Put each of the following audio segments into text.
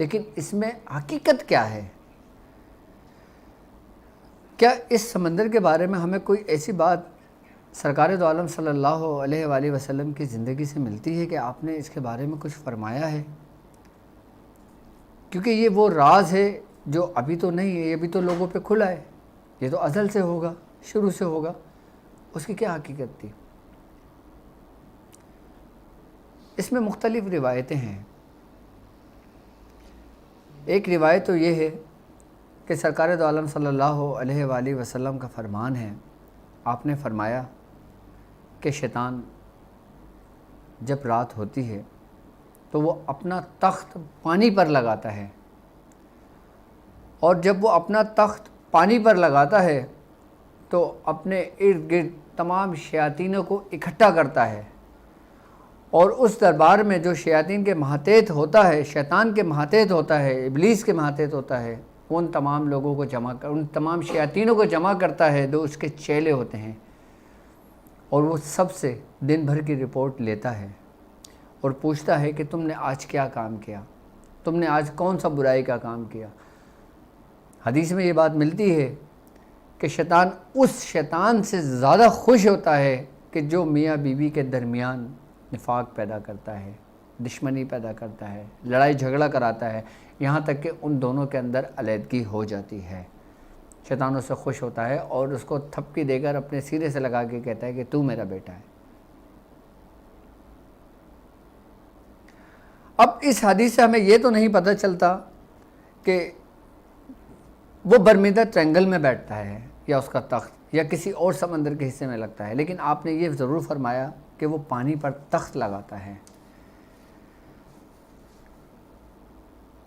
لیکن اس میں حقیقت کیا ہے؟ کیا اس سمندر کے بارے میں ہمیں کوئی ایسی بات سرکار دو عالم صلی اللہ علیہ وآلہ وسلم کی زندگی سے ملتی ہے کہ آپ نے اس کے بارے میں کچھ فرمایا ہے؟ کیونکہ یہ وہ راز ہے جو ابھی تو نہیں ہے، یہ ابھی تو لوگوں پہ کھلا ہے، یہ تو ازل سے ہوگا، شروع سے ہوگا۔ اس کی کیا حقیقت تھی؟ اس میں مختلف روایتیں ہیں۔ ایک روایت تو یہ ہے کہ سرکار دو عالم صلی اللہ علیہ وآلہ وسلم کا فرمان ہے، آپ نے فرمایا کہ شیطان جب رات ہوتی ہے تو وہ اپنا تخت پانی پر لگاتا ہے، اور جب وہ اپنا تخت پانی پر لگاتا ہے تو اپنے ارد گرد تمام شیاطینوں کو اکٹھا کرتا ہے، اور اس دربار میں جو شیاطین کے ماتحت ہوتا ہے، شیطان کے ماتحت ہوتا ہے، ابلیس کے ماتحت ہوتا ہے، ان تمام لوگوں کو ان تمام شیاطینوں کو جمع کرتا ہے جو اس کے چیلے ہوتے ہیں، اور وہ سب سے دن بھر کی رپورٹ لیتا ہے اور پوچھتا ہے کہ تم نے آج کیا کام کیا، تم نے آج کون سا برائی کا کام کیا۔ حدیث میں یہ بات ملتی ہے کہ شیطان اس شیطان سے زیادہ خوش ہوتا ہے کہ جو میاں بیوی کے درمیان نفاق پیدا کرتا ہے، دشمنی پیدا کرتا ہے، لڑائی جھگڑا کراتا ہے، یہاں تک کہ ان دونوں کے اندر علیحدگی ہو جاتی ہے۔ شیطان اس سے خوش ہوتا ہے اور اس کو تھپکی دے کر اپنے سینے سے لگا کے کہتا ہے کہ تو میرا بیٹا ہے۔ اب اس حدیث سے ہمیں یہ تو نہیں پتہ چلتا کہ وہ برمیدہ ٹرینگل میں بیٹھتا ہے یا اس کا تخت یا کسی اور سمندر کے حصے میں لگتا ہے، لیکن آپ نے یہ ضرور فرمایا کہ وہ پانی پر تخت لگاتا ہے۔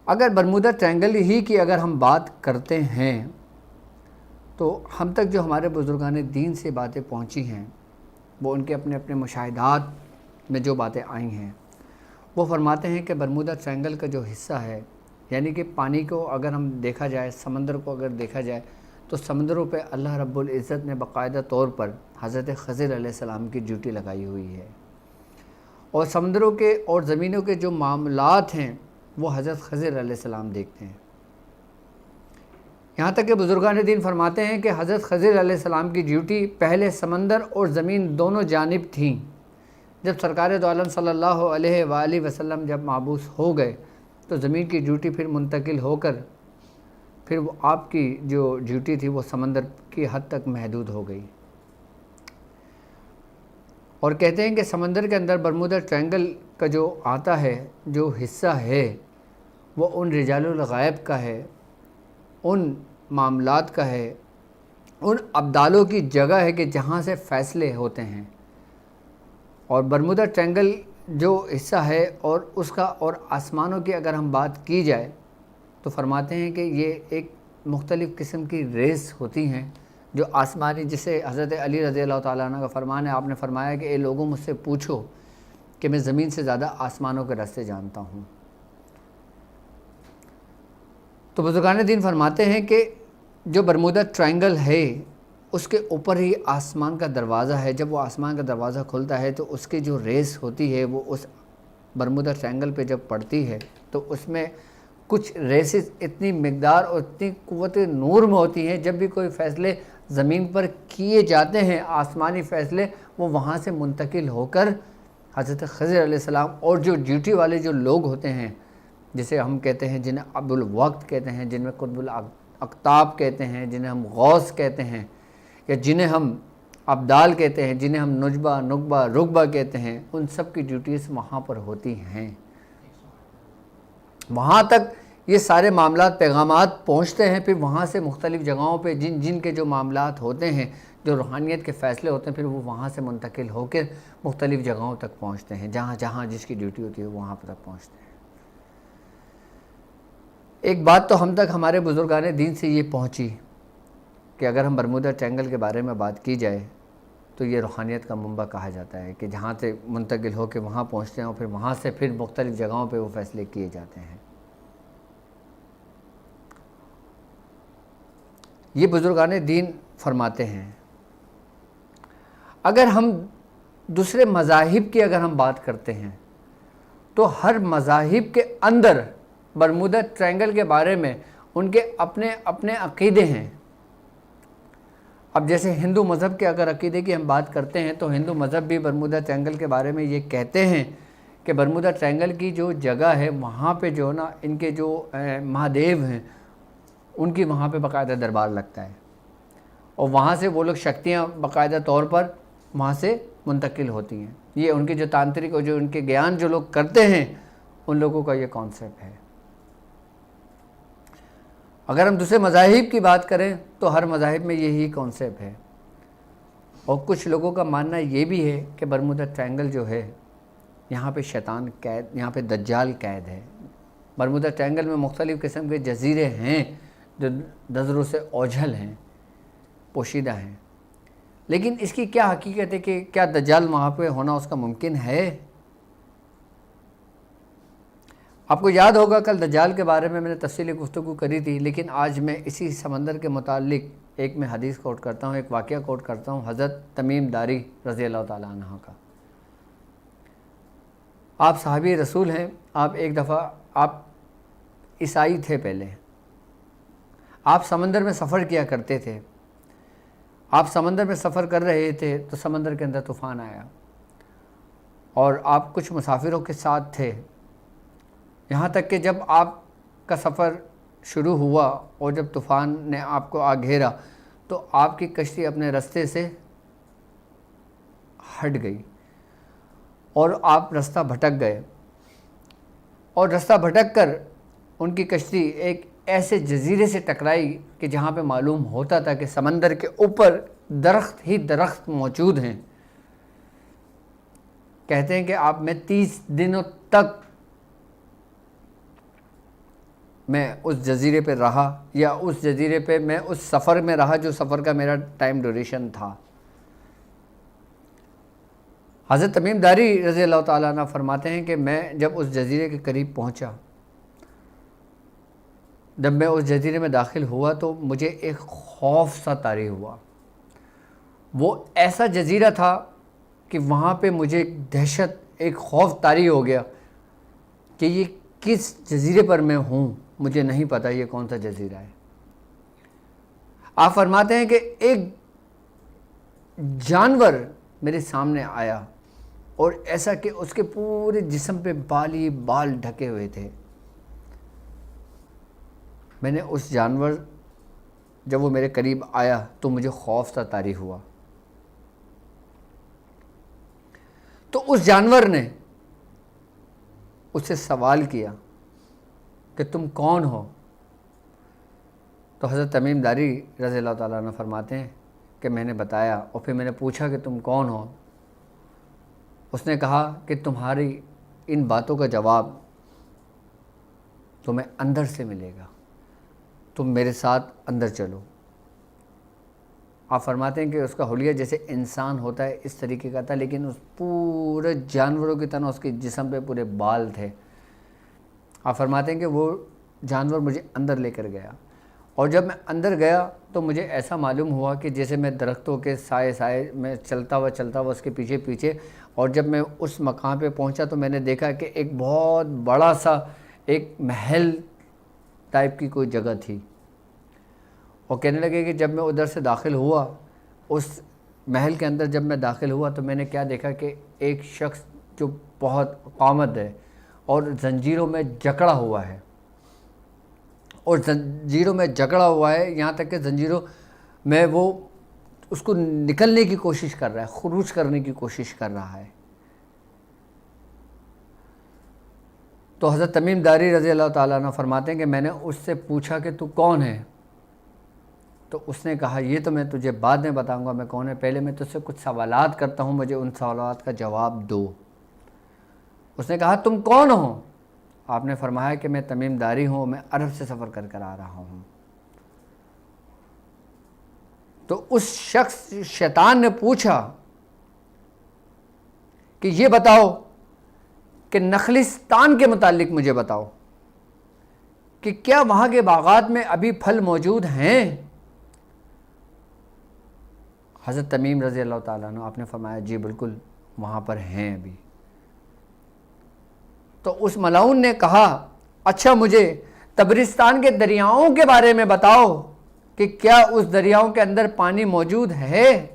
اگر برمودا ٹرینگل ہی کی اگر ہم بات کرتے ہیں تو ہم تک جو ہمارے بزرگان دین سے باتیں پہنچی ہیں وہ ان کے اپنے اپنے مشاہدات میں جو باتیں آئی ہیں، وہ فرماتے ہیں کہ برمودا ٹرینگل کا جو حصہ ہے، یعنی کہ پانی کو اگر ہم دیکھا جائے، سمندر کو اگر دیکھا جائے تو سمندروں پہ اللہ رب العزت نے باقاعدہ طور پر حضرت خضر علیہ السلام کی ڈیوٹی لگائی ہوئی ہے، اور سمندروں کے اور زمینوں کے جو معاملات ہیں وہ حضرت خضر علیہ السلام دیکھتے ہیں۔ یہاں تک کہ بزرگان دین فرماتے ہیں کہ حضرت خضر علیہ السلام کی ڈیوٹی پہلے سمندر اور زمین دونوں جانب تھیں۔ جب سرکار دو عالم صلی اللہ علیہ وآلہ وسلم جب مابعوث ہو گئے تو زمین کی ڈیوٹی پھر منتقل ہو کر پھر وہ آپ کی جو ڈیوٹی تھی وہ سمندر کی حد تک محدود ہو گئی، اور کہتے ہیں کہ سمندر کے اندر برمودا ٹرینگل کا جو آتا ہے، جو حصہ ہے، وہ ان رجال الغیب کا ہے، ان معاملات کا ہے، ان ابدالوں کی جگہ ہے کہ جہاں سے فیصلے ہوتے ہیں۔ اور برمودا ٹرینگل جو حصہ ہے اور اس کا اور آسمانوں کی اگر ہم بات کی جائے تو فرماتے ہیں کہ یہ ایک مختلف قسم کی ریس ہوتی ہیں جو آسمانی، جسے حضرت علی رضی اللہ تعالیٰ عنہ کا فرمان ہے، آپ نے فرمایا کہ اے لوگوں مجھ سے پوچھو کہ میں زمین سے زیادہ آسمانوں کے راستے جانتا ہوں۔ تو بزرگان دین فرماتے ہیں کہ جو برمودا ٹرائنگل ہے اس کے اوپر ہی آسمان کا دروازہ ہے، جب وہ آسمان کا دروازہ کھلتا ہے تو اس کی جو ریس ہوتی ہے وہ اس برمودا ٹرائنگل پہ جب پڑتی ہے تو اس میں کچھ ریسز اتنی مقدار اور اتنی قوت نور میں ہوتی ہیں، جب بھی کوئی فیصلے زمین پر کیے جاتے ہیں، آسمانی فیصلے، وہ وہاں سے منتقل ہو کر حضرت خضر علیہ السلام اور جو ڈیوٹی والے جو لوگ ہوتے ہیں، جسے ہم کہتے ہیں، جنہیں عبد الوقت کہتے ہیں، جن میں قطب الاقطاب کہتے ہیں، جنہیں ہم غوث کہتے ہیں، یا جنہیں ہم ابدال کہتے ہیں، جنہیں ہم نجبہ، نقبہ، رقبہ کہتے ہیں، ان سب کی ڈیوٹیز وہاں پر ہوتی ہیں۔ وہاں تک یہ سارے معاملات، پیغامات پہنچتے ہیں، پھر وہاں سے مختلف جگہوں پہ جن کے جو معاملات ہوتے ہیں، جو روحانیت کے فیصلے ہوتے ہیں، پھر وہ وہاں سے منتقل ہو کے مختلف جگہوں تک پہنچتے ہیں، جہاں جہاں جس کی ڈیوٹی ہوتی ہے وہاں تک پہنچتے ہیں۔ ایک بات تو ہم تک ہمارے بزرگان دین سے یہ پہنچی کہ اگر ہم برمودا ٹرائنگل کے بارے میں بات کی جائے تو یہ روحانیت کا منبع کہا جاتا ہے کہ جہاں سے منتقل ہو کے وہاں پہنچتے ہیں اور پھر وہاں سے پھر مختلف جگہوں پہ وہ فیصلے کیے جاتے ہیں۔ یہ بزرگان دین فرماتے ہیں۔ اگر ہم دوسرے مذاہب کی اگر ہم بات کرتے ہیں تو ہر مذاہب کے اندر برمودا ٹرائنگل کے بارے میں ان کے اپنے اپنے عقیدے ہیں. اب جیسے ہندو مذہب کے اگر عقیدے کی ہم بات کرتے ہیں تو ہندو مذہب بھی برمودا ٹرائنگل کے بارے میں یہ کہتے ہیں کہ برمودا ٹرائنگل کی جو جگہ ہے وہاں پہ جو نا ان کے جو مہادیو ہیں ان کی وہاں پہ باقاعدہ دربار لگتا ہے اور وہاں سے وہ لوگ شکتیاں باقاعدہ طور پر وہاں سے منتقل ہوتی ہیں. یہ ان کے جو تانترک اور جو ان کے گیان جو لوگ کرتے ہیں ان لوگوں کا یہ کانسیپٹ ہے. اگر ہم دوسرے مذاہب کی بات کریں تو ہر مذاہب میں یہی کانسیپٹ ہے اور کچھ لوگوں کا ماننا یہ بھی ہے کہ برمودا ٹرائنگل جو ہے یہاں پہ شیطان قید، یہاں پہ دجال قید ہے. برمودا ٹرائنگل میں مختلف قسم کے جزیرے ہیں جو نظروں سے اوجھل ہیں، پوشیدہ ہیں، لیکن اس کی کیا حقیقت ہے کہ کیا دجال وہاں پہ ہونا اس کا ممکن ہے؟ آپ کو یاد ہوگا کل دجال کے بارے میں نے تفصیلی گفتگو کری تھی، لیکن آج میں اسی سمندر کے متعلق ایک میں حدیث کوٹ کرتا ہوں، ایک واقعہ کوٹ کرتا ہوں حضرت تمیم داری رضی اللہ تعالیٰ عنہ کا. آپ صحابی رسول ہیں. آپ ایک دفعہ آپ عیسائی تھے، پہلے آپ سمندر میں سفر کیا کرتے تھے. آپ سمندر میں سفر کر رہے تھے تو سمندر کے اندر طوفان آیا اور آپ کچھ مسافروں کے ساتھ تھے. یہاں تک کہ جب آپ کا سفر شروع ہوا اور جب طوفان نے آپ کو آ گھیرا تو آپ کی کشتی اپنے رستے سے ہٹ گئی اور آپ رستہ بھٹک گئے اور رستہ بھٹک کر ان کی کشتی ایک ایسے جزیرے سے ٹکرائی کہ جہاں پہ معلوم ہوتا تھا کہ سمندر کے اوپر درخت ہی درخت موجود ہیں. کہتے ہیں کہ آپ میں 30 دنوں تک میں اس جزیرے پہ رہا، یا اس جزیرے پہ میں اس سفر میں رہا جو سفر کا میرا ٹائم ڈیوریشن تھا. حضرت تمیم داری رضی اللہ تعالیٰ عنہ فرماتے ہیں کہ میں جب اس جزیرے کے قریب پہنچا، جب میں اس جزیرے میں داخل ہوا تو مجھے ایک خوف سا طاری ہوا. وہ ایسا جزیرہ تھا کہ وہاں پہ مجھے ایک دہشت، ایک خوف طاری ہو گیا کہ یہ کس جزیرے پر میں ہوں، مجھے نہیں پتا یہ کون سا جزیرہ ہے. آپ فرماتے ہیں کہ ایک جانور میرے سامنے آیا اور ایسا کہ اس کے پورے جسم پہ بال ہی بال ڈھکے ہوئے تھے. میں نے اس جانور، جب وہ میرے قریب آیا تو مجھے خوف سا طاری ہوا. تو اس جانور نے اس سے سوال کیا کہ تم کون ہو؟ تو حضرت تمیم داری رضی اللہ تعالیٰ عنہ فرماتے ہیں کہ میں نے بتایا اور پھر میں نے پوچھا کہ تم کون ہو؟ اس نے کہا کہ تمہاری ان باتوں کا جواب تمہیں اندر سے ملے گا، تم میرے ساتھ اندر چلو. آپ فرماتے ہیں کہ اس کا حلیہ جیسے انسان ہوتا ہے اس طریقے کا تھا، لیکن اس پورے جانوروں کی طرح اس کے جسم پہ پورے بال تھے. آپ فرماتے ہیں کہ وہ جانور مجھے اندر لے کر گیا اور جب میں اندر گیا تو مجھے ایسا معلوم ہوا کہ جیسے میں درختوں کے سائے میں چلتا ہوا اس کے پیچھے پیچھے، اور جب میں اس مقام پہ پہنچا تو میں نے دیکھا کہ ایک بہت بڑا سا ایک محل ٹائپ کی کوئی جگہ تھی. اور کہنے لگے کہ جب میں ادھر سے داخل ہوا اس محل کے اندر، جب میں داخل ہوا تو میں نے کیا دیکھا کہ ایک شخص جو بہت قامت ہے اور زنجیروں میں جکڑا ہوا ہے، اور زنجیروں میں جکڑا ہوا ہے یہاں تک کہ زنجیروں میں وہ اس کو نکلنے کی کوشش کر رہا ہے، خروج کرنے کی کوشش کر رہا ہے. تو حضرت تمیم داری رضی اللہ تعالیٰ عنہ فرماتے ہیں کہ میں نے اس سے پوچھا کہ تو کون ہے؟ تو اس نے کہا یہ تو میں تجھے بعد میں بتاؤں گا میں کون ہے، پہلے میں تجھ سے کچھ سوالات کرتا ہوں، مجھے ان سوالات کا جواب دو. اس نے کہا تم کون ہو؟ آپ نے فرمایا کہ میں تمیم داری ہوں، میں عرب سے سفر کر آ رہا ہوں. تو اس شخص شیطان نے پوچھا کہ یہ بتاؤ کہ نخلستان کے متعلق مجھے بتاؤ کہ کیا وہاں کے باغات میں ابھی پھل موجود ہیں؟ حضرت تمیم رضی اللہ تعالیٰ عنہ آپ نے فرمایا جی بالکل وہاں پر ہیں ابھی. تو اس ملعون نے کہا اچھا مجھے تبرستان کے دریاؤں کے بارے میں بتاؤ کہ کیا اس دریاؤں کے اندر پانی موجود ہے؟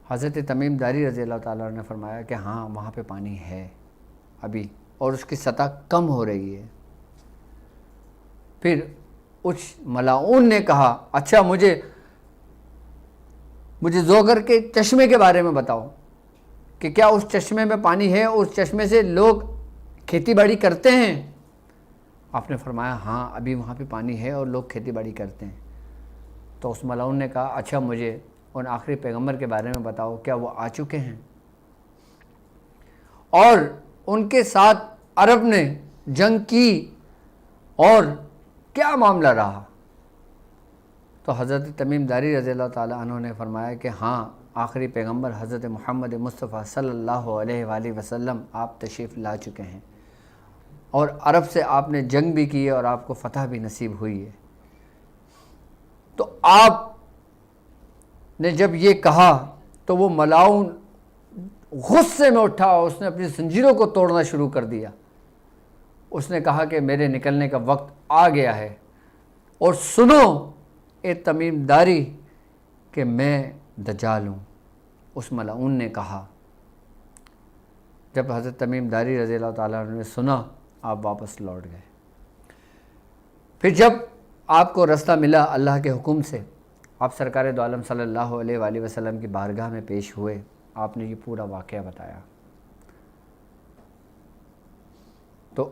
حضرت تمیم داری رضی اللہ تعالیٰ عنہ نے فرمایا کہ ہاں وہاں پہ پانی ہے ابھی، اور اس کی سطح کم ہو رہی ہے۔ پھر اس ملاعون نے کہا اچھا مجھے زوگر کے چشمے کے بارے میں بتاؤ کہ کیا اس چشمے میں پانی ہے، اس چشمے سے لوگ کھیتی باڑی کرتے ہیں؟ آپ نے فرمایا ہاں ابھی وہاں پہ پانی ہے اور لوگ کھیتی باڑی کرتے ہیں۔ تو اس ملاعون نے کہا اچھا مجھے ان آخری پیغمبر کے بارے میں بتاؤ، کیا وہ آ چکے ہیں اور ان کے ساتھ عرب نے جنگ کی اور کیا معاملہ رہا؟ تو حضرت تمیم داری رضی اللہ تعالیٰ عنہ نے فرمایا کہ ہاں آخری پیغمبر حضرت محمد مصطفیٰ صلی اللہ علیہ وآلہ وسلم آپ تشریف لا چکے ہیں اور عرب سے آپ نے جنگ بھی کی ہے اور آپ کو فتح بھی نصیب ہوئی ہے۔ تو آپ نے جب یہ کہا تو وہ ملاعون غصے میں اٹھا اور اس نے اپنی زنجیروں کو توڑنا شروع کر دیا۔ اس نے کہا کہ میرے نکلنے کا وقت آ گیا ہے، اور سنو اے تمیم داری کہ میں دجال ہوں۔ اس ملاعون نے کہا۔ جب حضرت تمیم داری رضی اللہ تعالیٰ عنہ نے سنا، آپ واپس لوٹ گئے۔ پھر جب آپ کو رستہ ملا اللہ کے حکم سے، آپ سرکار دو عالم صلی اللہ علیہ وآلہ وسلم کی بارگاہ میں پیش ہوئے، آپ نے یہ پورا واقعہ بتایا۔ تو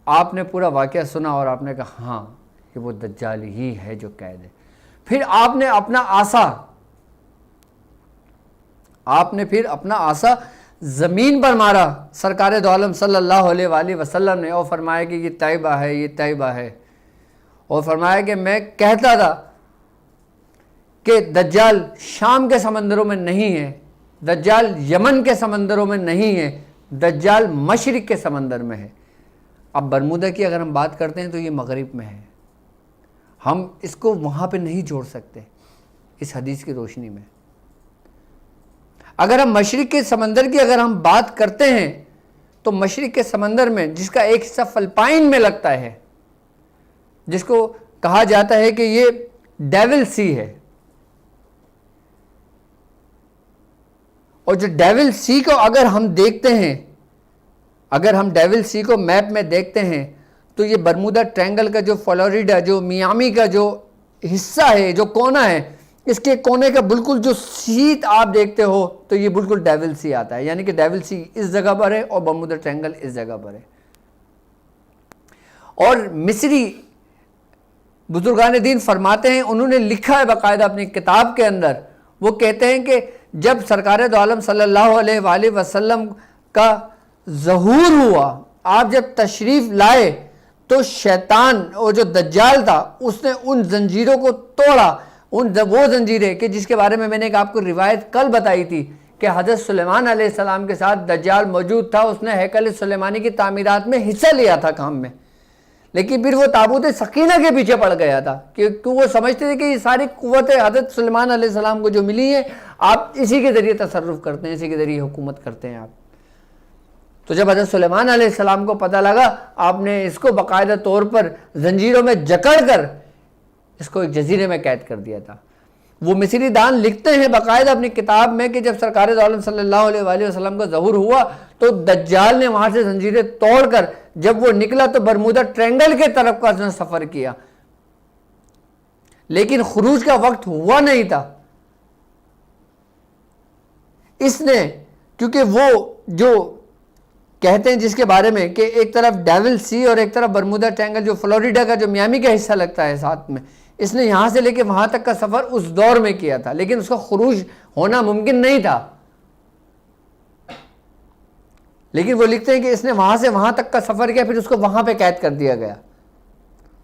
آپ نے پورا واقعہ سنا اور آپ نے کہا ہاں کہ وہ دجال ہی ہے جو قید ہے۔ پھر آپ نے اپنا عصا زمین پر مارا سرکار دو عالم صلی اللہ علیہ وآلہ وسلم نے، اور فرمایا کہ یہ طیبہ ہے، یہ طیبہ ہے، اور فرمایا کہ میں کہتا تھا کہ دجال شام کے سمندروں میں نہیں ہے، دجال یمن کے سمندروں میں نہیں ہے، دجال مشرق کے سمندر میں ہے۔ اب برمودا کی اگر ہم بات کرتے ہیں تو یہ مغرب میں ہے، ہم اس کو وہاں پہ نہیں جوڑ سکتے اس حدیث کی روشنی میں۔ اگر ہم مشرق کے سمندر کی اگر ہم بات کرتے ہیں تو مشرق کے سمندر میں جس کا ایک حصہ فلپائن میں لگتا ہے، جس کو کہا جاتا ہے کہ یہ ڈیول سی ہے، اور جو ڈیول سی کو اگر ہم دیکھتے ہیں، اگر ہم ڈیول سی کو میپ میں دیکھتے ہیں تو یہ برمودا ٹرینگل کا جو فلوریڈا، جو میامی کا جو حصہ ہے، جو کونا ہے، اس کے کونے کا بالکل جو سیٹ آپ دیکھتے ہو تو یہ بالکل ڈیول سی آتا ہے، یعنی کہ ڈیول سی اس جگہ پر ہے اور برمودا ٹرینگل اس جگہ پر ہے۔ اور مصری بزرگان دین فرماتے ہیں، انہوں نے لکھا ہے باقاعدہ اپنی کتاب کے اندر، وہ کہتے ہیں کہ جب سرکار دو عالم صلی اللہ علیہ وآلہ وسلم کا ظہور ہوا، آپ جب تشریف لائے تو شیطان اور جو دجال تھا اس نے ان زنجیروں کو توڑا، وہ زنجیریں کہ جس کے بارے میں نے آپ کو روایت کل بتائی تھی کہ حضرت سلیمان علیہ السلام کے ساتھ دجال موجود تھا، اس نے ہیکل سلیمانی کی تعمیرات میں حصہ لیا تھا کام میں، لیکن پھر وہ تابوت سکینہ کے پیچھے پڑ گیا تھا کیونکہ وہ سمجھتے تھے کہ یہ ساری قوتیں حضرت سلیمان علیہ السلام کو جو ملی ہیں، آپ اسی کے ذریعے تصرف کرتے ہیں، اسی کے ذریعے حکومت کرتے ہیں آپ۔ تو جب حضرت سلیمان علیہ السلام کو پتہ لگا، آپ نے اس کو باقاعدہ طور پر زنجیروں میں جکڑ کر اس کو ایک جزیرے میں قید کر دیا تھا۔ وہ مصری دان لکھتے ہیں باقاعدہ اپنی کتاب میں کہ جب سرکار دو عالم صلی اللہ علیہ وآلہ وسلم کا ظہور ہوا تو دجال نے وہاں سے زنجیریں توڑ کر جب وہ نکلا تو برمودا ٹرینگل کے طرف کا اس نے سفر کیا، لیکن خروج کا وقت ہوا نہیں تھا۔ اس نے کیونکہ وہ جو کہتے ہیں جس کے بارے میں کہ ایک طرف ڈیول سی اور ایک طرف برمودا ٹرینگل جو فلوریڈا کا جو میامی کا حصہ لگتا ہے ساتھ میں، اس نے یہاں سے لے کے وہاں تک کا سفر اس دور میں کیا تھا، لیکن اس کا خروج ہونا ممکن نہیں تھا۔ لیکن وہ لکھتے ہیں کہ اس نے وہاں سے وہاں تک کا سفر کیا، پھر اس کو وہاں پہ قید کر دیا گیا،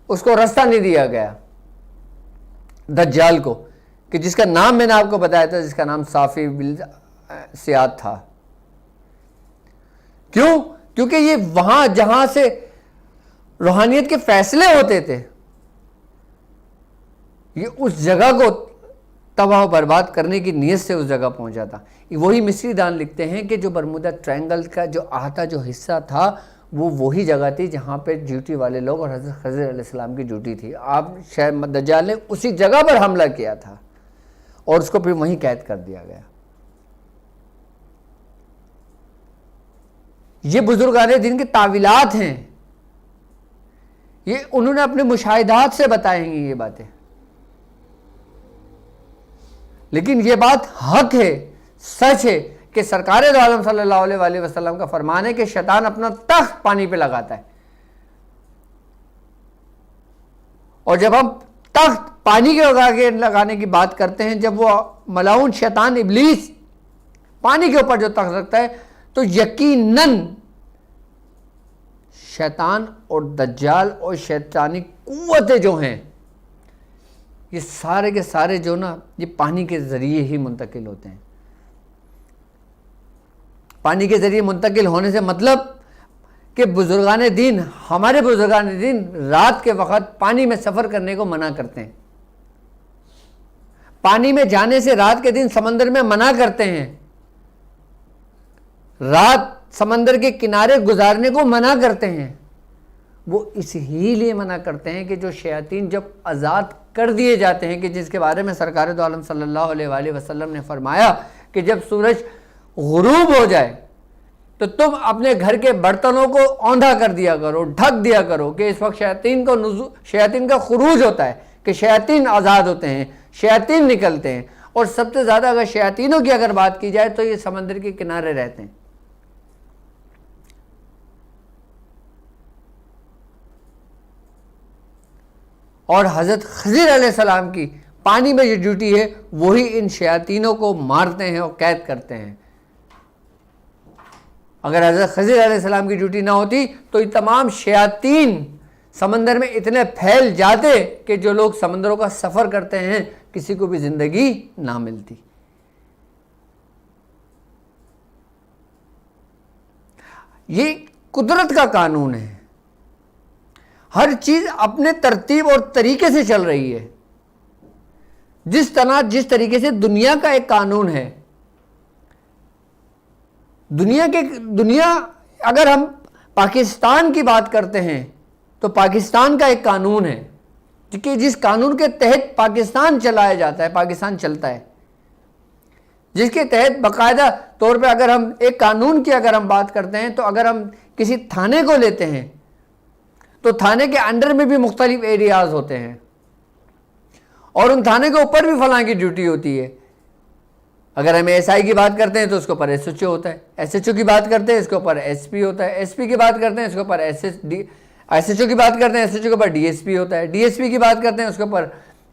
اس کو رستہ نہیں دیا گیا دجال کو، کہ جس کا نام میں نے آپ کو بتایا تھا، جس کا نام صافی سیاد تھا۔ کیوں؟ کیونکہ یہ وہاں جہاں سے روحانیت کے فیصلے ہوتے تھے، یہ اس جگہ کو تباہ و برباد کرنے کی نیت سے اس جگہ پہنچا تھا۔ وہی مصری دان لکھتے ہیں کہ جو برمودا ٹرینگل کا جو احاطہ جو حصہ تھا وہ وہی جگہ تھی جہاں پہ ڈیوٹی والے لوگ اور حضرت خضر علیہ السلام کی ڈیوٹی تھی. آپ شاید دجال نے اسی جگہ پر حملہ کیا تھا اور اس کو پھر وہیں قید کر دیا گیا. یہ بزرگان دین کے تعویلات ہیں, یہ انہوں نے اپنے مشاہدات سے بتائیں گی یہ باتیں, لیکن یہ بات حق ہے, سچ ہے کہ سرکار دو عالم صلی اللہ علیہ وآلہ وسلم کا فرمان ہے کہ شیطان اپنا تخت پانی پہ لگاتا ہے, اور جب ہم تخت پانی کے لگانے کی بات کرتے ہیں, جب وہ ملعون شیطان ابلیس پانی کے اوپر جو تخت رکھتا ہے, تو یقیناً شیطان اور دجال اور شیطانی قوتیں جو ہیں یہ سارے کے سارے جو نا یہ پانی کے ذریعے ہی منتقل ہوتے ہیں. پانی کے ذریعے منتقل ہونے سے مطلب کہ بزرگان دین, ہمارے بزرگان دین رات کے وقت پانی میں سفر کرنے کو منع کرتے ہیں, پانی میں جانے سے رات کے دن سمندر میں منع کرتے ہیں, رات سمندر کے کنارے گزارنے کو منع کرتے ہیں. وہ اس ہی لیے منع کرتے ہیں کہ جو شیاطین جب آزاد کر دیے جاتے ہیں, کہ جس کے بارے میں سرکار دو عالم صلی اللہ علیہ وآلہ وسلم نے فرمایا کہ جب سورج غروب ہو جائے تو تم اپنے گھر کے برتنوں کو اوندھا کر دیا کرو, ڈھک دیا کرو, کہ اس وقت شیاطین کا خروج ہوتا ہے, کہ شیاطین آزاد ہوتے ہیں, شیاطین نکلتے ہیں. اور سب سے زیادہ اگر شیاطینوں کی اگر بات کی جائے تو یہ سمندر کے کنارے رہتے ہیں. اور حضرت خضر علیہ السلام کی پانی میں جو ڈیوٹی ہے وہی ان شیاطینوں کو مارتے ہیں اور قید کرتے ہیں. اگر حضرت خضر علیہ السلام کی ڈیوٹی نہ ہوتی تو یہ تمام شیاطین سمندر میں اتنے پھیل جاتے کہ جو لوگ سمندروں کا سفر کرتے ہیں کسی کو بھی زندگی نہ ملتی. یہ قدرت کا قانون ہے, ہر چیز اپنے ترتیب اور طریقے سے چل رہی ہے. جس طریقے سے دنیا کا ایک قانون ہے, دنیا اگر ہم پاکستان کی بات کرتے ہیں تو پاکستان کا ایک قانون ہے کہ جس قانون کے تحت پاکستان چلایا جاتا ہے, پاکستان چلتا ہے, جس کے تحت باقاعدہ طور پہ اگر ہم ایک قانون کی اگر ہم بات کرتے ہیں تو اگر ہم کسی تھانے کو لیتے ہیں تو تھانے کے انڈر میں بھی مختلف ایریاز ہوتے ہیں, اور ان تھانے کے اوپر بھی فلاں کی ڈیوٹی ہوتی ہے. اگر ہم ایس آئی کی بات کرتے ہیں تو اس کے اوپر ایس ایچ او ہوتا ہے, ایس ایچ او کی بات کرتے ہیں اس کے اوپر ایس پی ہوتا ہے, ایس پی کی بات کرتے ہیں اس کے اوپر ایس ایچ او کی بات کرتے ہیں ایس ایچ او کے اوپر ڈی ایس پی ہوتا ہے, ڈی ایس پی کی بات کرتے ہیں اس کے اوپر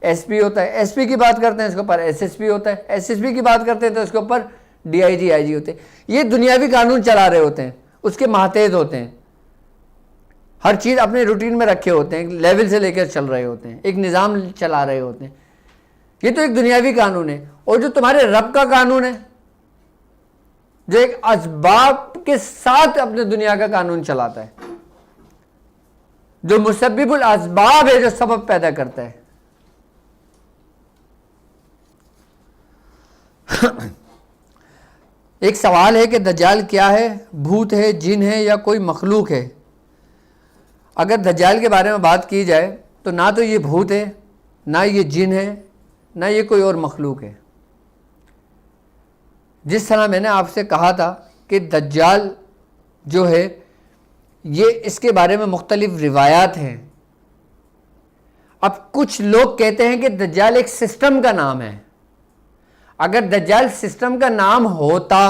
ایس پی ہوتا ہے, ایس پی کی بات کرتے ہیں اس کے اوپر ایس ایس پی ہوتا ہے, ایس ایس پی کی بات کرتے ہیں تو اس کے اوپر ڈی آئی جی آئی جی ہوتے ہیں. یہ دنیاوی قانون چلا رہے ہوتے ہیں, اس کے ماتحت ہوتے ہیں, ہر چیز اپنے روٹین میں رکھے ہوتے ہیں, لیول سے لے کر چل رہے ہوتے ہیں, ایک نظام چلا رہے ہوتے ہیں. یہ تو ایک دنیاوی قانون ہے. اور جو تمہارے رب کا قانون ہے جو ایک اسباب کے ساتھ اپنے دنیا کا قانون چلاتا ہے, جو مسبب الاسباب ہے, جو سبب پیدا کرتا ہے. ایک سوال ہے کہ دجال کیا ہے, بھوت ہے, جن ہے یا کوئی مخلوق ہے؟ اگر دجال کے بارے میں بات کی جائے تو نہ تو یہ بھوت ہے, نہ یہ جن ہے, نہ یہ کوئی اور مخلوق ہے. جس طرح میں نے آپ سے کہا تھا کہ دجال جو ہے یہ اس کے بارے میں مختلف روایات ہیں. اب کچھ لوگ کہتے ہیں کہ دجال ایک سسٹم کا نام ہے. اگر دجال سسٹم کا نام ہوتا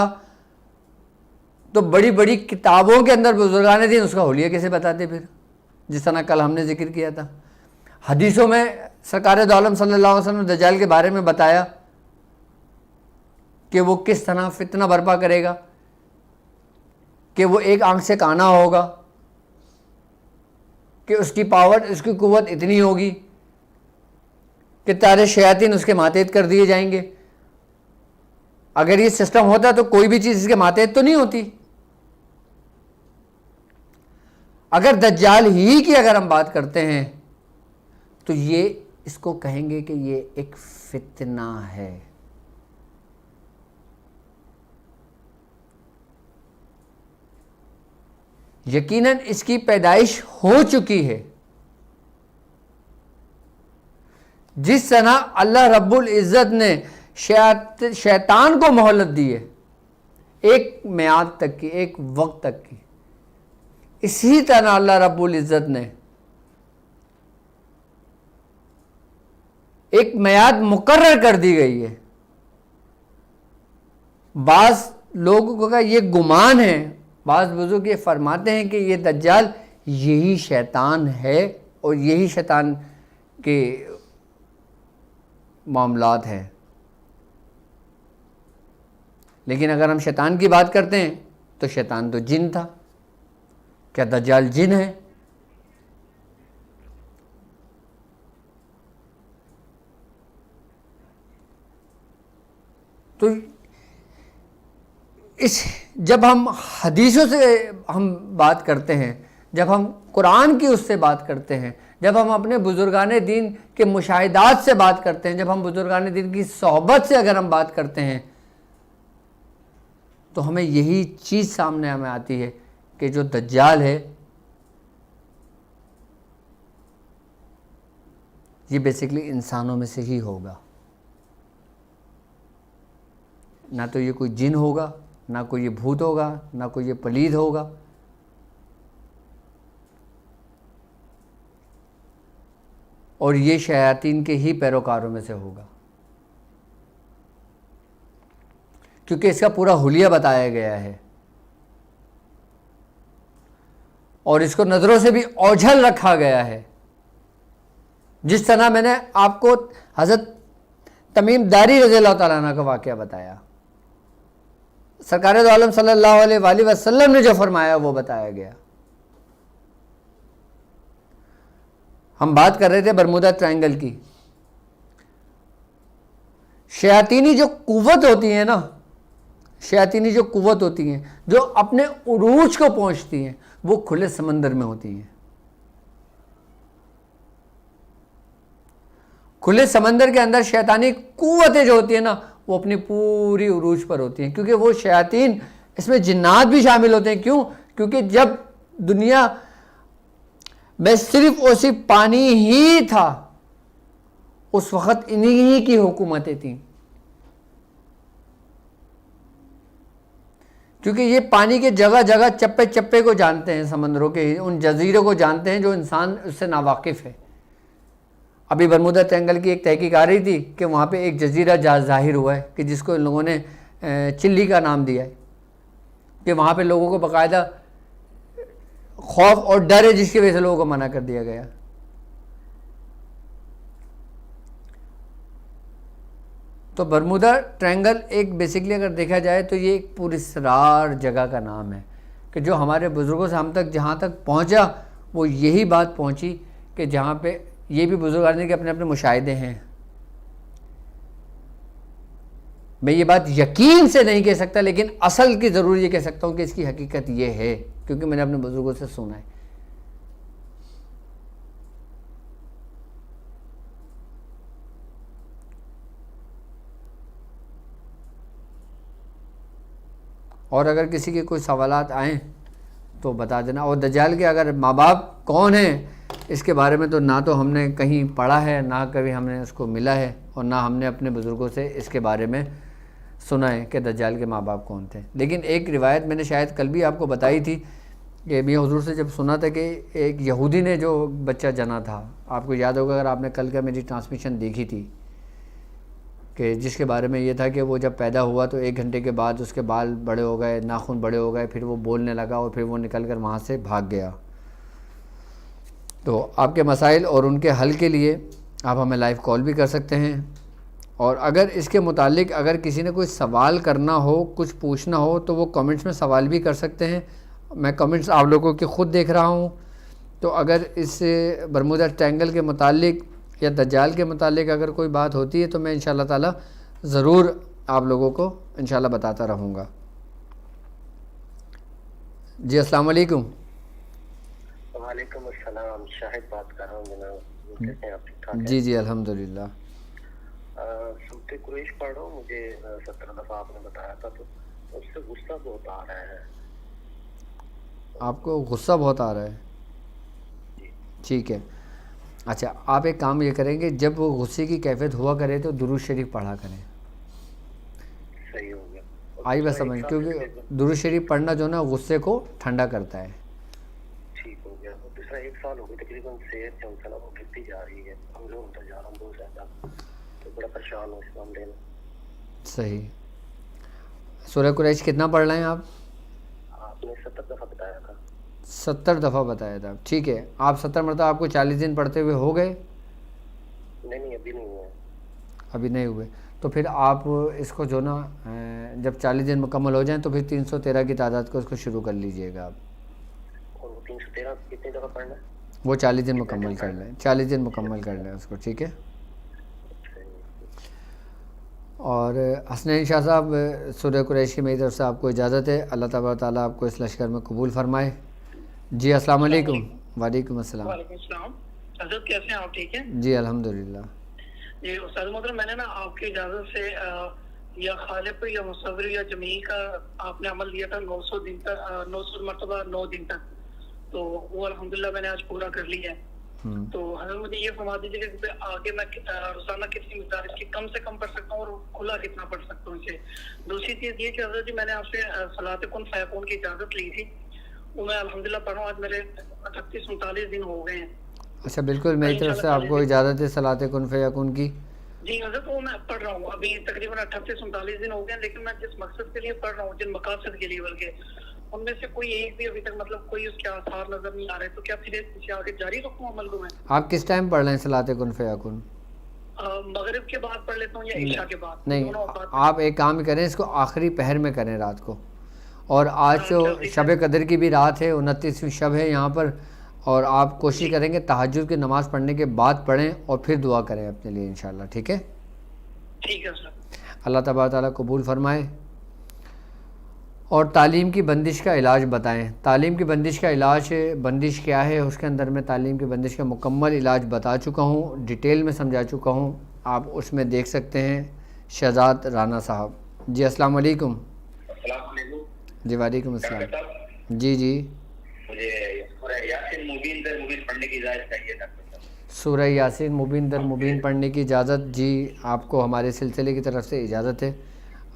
تو بڑی بڑی کتابوں کے اندر بزرگان دین اس کا حلیہ کیسے بتاتے پھر, جس طرح کل ہم نے ذکر کیا تھا. حدیثوں میں سرکار دو عالم صلی اللہ علیہ وسلم نے دجال کے بارے میں بتایا کہ وہ کس طرح فتنہ برپا کرے گا, کہ وہ ایک آنکھ سے کانا ہوگا, کہ اس کی پاور, اس کی قوت اتنی ہوگی کہ سارے شیاطین اس کے ماتحت کر دیے جائیں گے. اگر یہ سسٹم ہوتا تو کوئی بھی چیز اس کے ماتحت تو نہیں ہوتی. اگر دجال ہی کی اگر ہم بات کرتے ہیں تو یہ اس کو کہیں گے کہ یہ ایک فتنہ ہے. یقیناً اس کی پیدائش ہو چکی ہے. جس طرح اللہ رب العزت نے شیطان کو مہلت دی ہے ایک میعاد تک کی، ایک وقت تک کی، اسی طرح اللہ رب العزت نے ایک میعاد مقرر کر دی گئی ہے. بعض لوگوں کا یہ گمان ہے، بعض بزرگ یہ فرماتے ہیں کہ یہ دجال یہی شیطان ہے اور یہی شیطان کے معاملات ہیں. لیکن اگر ہم شیطان کی بات کرتے ہیں تو شیطان تو جن تھا. کیا دجال جن ہے؟ تو جب ہم حدیثوں سے ہم بات کرتے ہیں، جب ہم قرآن کی اس سے بات کرتے ہیں، جب ہم اپنے بزرگان دین کے مشاہدات سے بات کرتے ہیں، جب ہم بزرگان دین کی صحبت سے اگر ہم بات کرتے ہیں، تو ہمیں یہی چیز سامنے ہمیں آتی ہے کہ جو دجال ہے یہ بیسیکلی انسانوں میں سے ہی ہوگا. نہ تو یہ کوئی جن ہوگا، نہ کوئی یہ بھوت ہوگا، نہ کوئی یہ پلید ہوگا. اور یہ شیاطین کے ہی پیروکاروں میں سے ہوگا، کیونکہ اس کا پورا حلیہ بتایا گیا ہے اور اس کو نظروں سے بھی اوجھل رکھا گیا ہے. جس طرح میں نے آپ کو حضرت تمیم داری رضی اللہ تعالیٰ عنہ کا واقعہ بتایا، سرکار دو عالم صلی اللہ علیہ وآلہ وسلم نے جو فرمایا وہ بتایا گیا. ہم بات کر رہے تھے برمودا ٹرائنگل کی. شیاطینی جو قوت ہوتی ہے نا، شیاطینی جو قوت ہوتی ہیں جو اپنے عروج کو پہنچتی ہیں، وہ کھلے سمندر میں ہوتی ہیں. کھلے سمندر کے اندر شیطانی قوتیں جو ہوتی ہیں نا، وہ اپنی پوری عروج پر ہوتی ہیں، کیونکہ وہ شیاطین، اس میں جنات بھی شامل ہوتے ہیں. کیوں؟ کیونکہ جب دنیا میں صرف اور صرف پانی ہی تھا، اس وقت انہی کی حکومتیں تھیں. کیونکہ یہ پانی کے جگہ جگہ چپے چپے کو جانتے ہیں، سمندروں کے ان جزیروں کو جانتے ہیں جو انسان اس سے ناواقف ہے. ابھی برمودا ٹرائنگل کی ایک تحقیق آ رہی تھی کہ وہاں پہ ایک جزیرہ ظاہر ہوا ہے کہ جس کو ان لوگوں نے چلی کا نام دیا ہے، کہ وہاں پہ لوگوں کو باقاعدہ خوف اور ڈر ہے جس کی وجہ سے لوگوں کو منع کر دیا گیا. تو برمودا ٹرائنگل ایک بیسیکلی اگر دیکھا جائے تو یہ ایک پراسرار جگہ کا نام ہے کہ جو ہمارے بزرگوں سے ہم تک جہاں تک پہنچا وہ یہی بات پہنچی کہ جہاں پہ یہ بھی بزرگان کے اپنے اپنے مشاہدے ہیں. میں یہ بات یقین سے نہیں کہہ سکتا، لیکن اصل کی ضرور یہ کہہ سکتا ہوں کہ اس کی حقیقت یہ ہے، کیونکہ میں نے اپنے بزرگوں سے سنا ہے. اور اگر کسی کے کوئی سوالات آئیں تو بتا دینا. اور دجال کے اگر ماں باپ کون ہیں اس کے بارے میں تو نہ تو ہم نے کہیں پڑھا ہے، نہ کبھی ہم نے اس کو ملا ہے، اور نہ ہم نے اپنے بزرگوں سے اس کے بارے میں سنا ہے کہ دجال کے ماں باپ کون تھے. لیکن ایک روایت میں نے شاید کل بھی آپ کو بتائی تھی کہ میاں حضور سے جب سنا تھا کہ ایک یہودی نے جو بچہ جنا تھا، آپ کو یاد ہوگا اگر آپ نے کل کا میری ٹرانسمیشن دیکھی تھی، کہ جس کے بارے میں یہ تھا کہ وہ جب پیدا ہوا تو 1 گھنٹے کے بعد اس کے بال بڑے ہو گئے، ناخن بڑے ہو گئے، پھر وہ بولنے لگا اور پھر وہ نکل کر وہاں سے بھاگ گیا. تو آپ کے مسائل اور ان کے حل کے لیے آپ ہمیں لائیو کال بھی کر سکتے ہیں. اور اگر اس کے متعلق اگر کسی نے کوئی سوال کرنا ہو، کچھ پوچھنا ہو، تو وہ کمنٹس میں سوال بھی کر سکتے ہیں. میں کمنٹس آپ لوگوں کے خود دیکھ رہا ہوں. تو اگر اس برمودا ٹرائنگل کے متعلق یا دجال کے متعلق اگر کوئی بات ہوتی ہے تو میں انشاءاللہ تعالی ضرور آپ لوگوں کو انشاءاللہ بتاتا رہوں گا. جی السلام علیکم. وعلیکم السلام. شاہد بات کر رہا ہوں جناب. کیسے ہیں آپ؟ ٹھیک ٹھاک ہیں؟ جی جی الحمدللہ. سورۃ قریش پڑھ رہا ہوں. مجھے 17 دفعہ آپ نے بتایا تھا تو اس سے غصہ بہت آ رہا ہے. آپ کو غصہ بہت آ رہا ہے. جی ٹھیک ہے. اچھا آپ ایک کام یہ کریں گے, جب وہ غصے کی کیفیت ہوا کرے تو درود شریف پڑھا کریں. صحیح ہو گیا. اور آئی بات دوسرا ایک سمجھ, سال سے کیونکہ تقریباً درود شریف پڑھنا جو نا غصے کو ٹھنڈا کرتا ہے. ٹھیک ہو گیا. اور دوسرا 1 سال ہو گیا تقریباً صحت جو ہے نا وہ گرتی جا رہی ہے, کمزور ہوتا جا رہا ہوں بہت زیادہ, تو بڑا پریشان ہوں اس معاملے میں. صحیح. سورہ قریش کتنا پڑھ رہے ہیں آپ؟ آپ نے 70 دفعہ بتایا تھا. 70 دفعہ بتایا تھا. ٹھیک ہے, آپ 70 مرتبہ آپ کو 40 دن پڑھتے ہوئے ہو گئے؟ نہیں ابھی نہیں ہوا ہے. ابھی نہیں ہوئے. تو پھر آپ اس کو جو نا جب 40 دن مکمل ہو جائیں تو پھر 313 کی تعداد کو اس کو شروع کر لیجئے گا آپ. اور وہ 313 کتنی دفعہ پڑھنا ہے؟ وہ 40 دن کتنے مکمل کر پڑھنا لیں, ہے؟ 40 دن مکمل کر لیں اس کو. ٹھیک ہے. اور حسنین شاہ صاحب, سورہ قریش کی میری طرف سے آپ کو اجازت ہے. اللہ تبارک تعالیٰ آپ کو اس لشکر میں قبول فرمائے. جی السلام علیکم. وعلیکم السلام. وعلیکم السلام. حضرت کیسے ہیں آپ؟ ٹھیک ہیں جی الحمدللہ. جی استاد محترم, میں نے نا آپ کی اجازت سے یا خالق یا مصور یا جمیع کا آپ نے عمل دیا تھا 900 دن تک, 900 مرتبہ 9 دن تک, تو وہ الحمدللہ میں نے آج پورا کر لیا ہے. تو حضرت مجھے یہ فرما دیجیے کہ آگے میں روزانہ کتنی مقدار اس کی کم سے کم پڑھ سکتا ہوں اور کھلا کتنا پڑھ سکتا ہوں اسے. دوسری چیز یہ کہ حضرت جی میں نے آپ سے صلاۃ کن فیکون کی اجازت لی تھی, وہ میں الحمدللہ پڑھ رہا ہوں. آج میرے 38 39 دن ہو گئے ہیں. اچھا بالکل, میری طرف سے آپ کو اجازت ہے صلاۃ کن فیکون کی. جی حضرت وہ میں پڑھ رہا ہوں. ابھی تقریباً 38 39 دن ہو گئے, لیکن میں جس مقصد کے لیے پڑھ رہا ہوں, جن مقاصد کے لیے, بلکہ ان میں سے کوئی ایک بھی ابھی تک مطلب کوئی اس کے آثار نظر نہیں آ رہے. تو کیا پھر اسے آگے جاری رکھوں عمل کو میں؟ آپ کس ٹائم پڑھ رہے ہیں صلاۃ کن فیکون؟ مغرب کے بعد پڑھ لیتا ہوں یا عشاء کے بعد, نہیں, دونوں اوقات. آپ ایک کام کریں, اس کو آخری پہر میں کریں رات کو. اور آج تو شب قدر کی بھی رات ہے, 29ویں شب ہے یہاں پر, اور آپ کوشش کریں گے تہجد کی نماز پڑھنے کے بعد پڑھیں اور پھر دعا کریں اپنے لیے انشاءاللہ. ٹھیک ہے. ٹھیک ہے سر. اللہ تبارک تعالیٰ قبول فرمائے. اور تعلیم کی بندش کا علاج بتائیں. تعلیم کی بندش کا علاج, بندش کیا ہے, اس کے اندر میں تعلیم کی بندش کا مکمل علاج بتا چکا ہوں, ڈیٹیل میں سمجھا چکا ہوں, آپ اس میں دیکھ سکتے ہیں. شہزاد رانا صاحب. جی السلام علیکم. السلام علیکم. جی وعلیکم السلام. جی جی مجھے سورہ یاسین مبین در مبین پڑھنے کی اجازت چاہیے ڈاکٹر صاحب. سورہ یاسین مبین در مبین پڑھنے کی اجازت, جی آپ کو ہمارے سلسلے کی طرف سے اجازت ہے.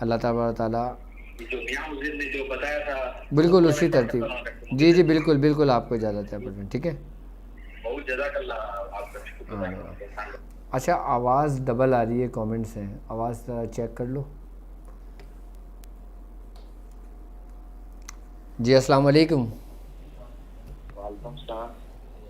اللہ تبارک تعالیٰ جو میاں حضرت نے جو بتایا تھا بالکل اسی ترتیب. جی جی بالکل بالکل آپ کو اجازت ہے پڑھنے. ٹھیک ہے. بہت جزاک اللہ آپ کا شکریہ. اچھا آواز ڈبل آ رہی ہے کامنٹ سے, آواز ذرا چیک کر لو. جی السلام علیکم. وعلیکم السلام.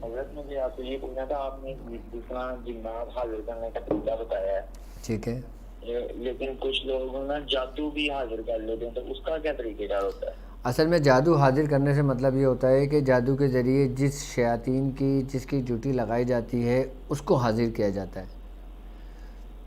حضرت مجھے آپ سے یہ پوچھنا تھا, آپ نے دوسرا جنات حاضر کرنے کا طریقہ بتایا ہے. ٹھیک ہے. لیکن کچھ لوگ نا جادو بھی حاضر کر لیتے ہیں, تو اس کا کیا طریقہ کار ہوتا ہے؟ اصل میں جادو حاضر کرنے سے مطلب یہ ہوتا ہے کہ جادو کے ذریعے جس شیاطین کی جس کی ڈیوٹی لگائی جاتی ہے اس کو حاضر کیا جاتا ہے.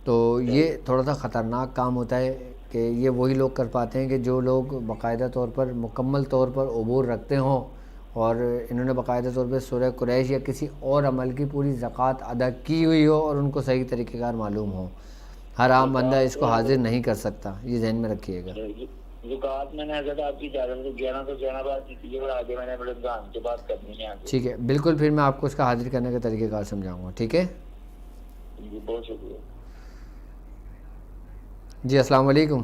تو یہ تھوڑا سا خطرناک کام ہوتا ہے کہ یہ وہی لوگ کر پاتے ہیں کہ جو لوگ باقاعدہ طور پر مکمل طور پر عبور رکھتے ہوں, اور انہوں نے باقاعدہ طور پہ سورہ قریش یا کسی اور عمل کی پوری زکوٰۃ ادا کی ہوئی ہو اور ان کو صحیح طریقہ کار معلوم ہو. ہر عام بندہ اس کو حاضر نہیں کر سکتا, یہ ذہن میں رکھیے گا. زکوٰۃ میں نے حضرت آپ کی اجازت سے 11 بار کی, اور آگے میں نے بڑے دھیان کے بات کرنی ہے. ٹھیک ہے بالکل, پھر میں آپ کو اس کا حاضر کرنے کا طریقہ کار سمجھاؤں گا. ٹھیک ہے. جی بہت شکریہ. جی السلام علیکم.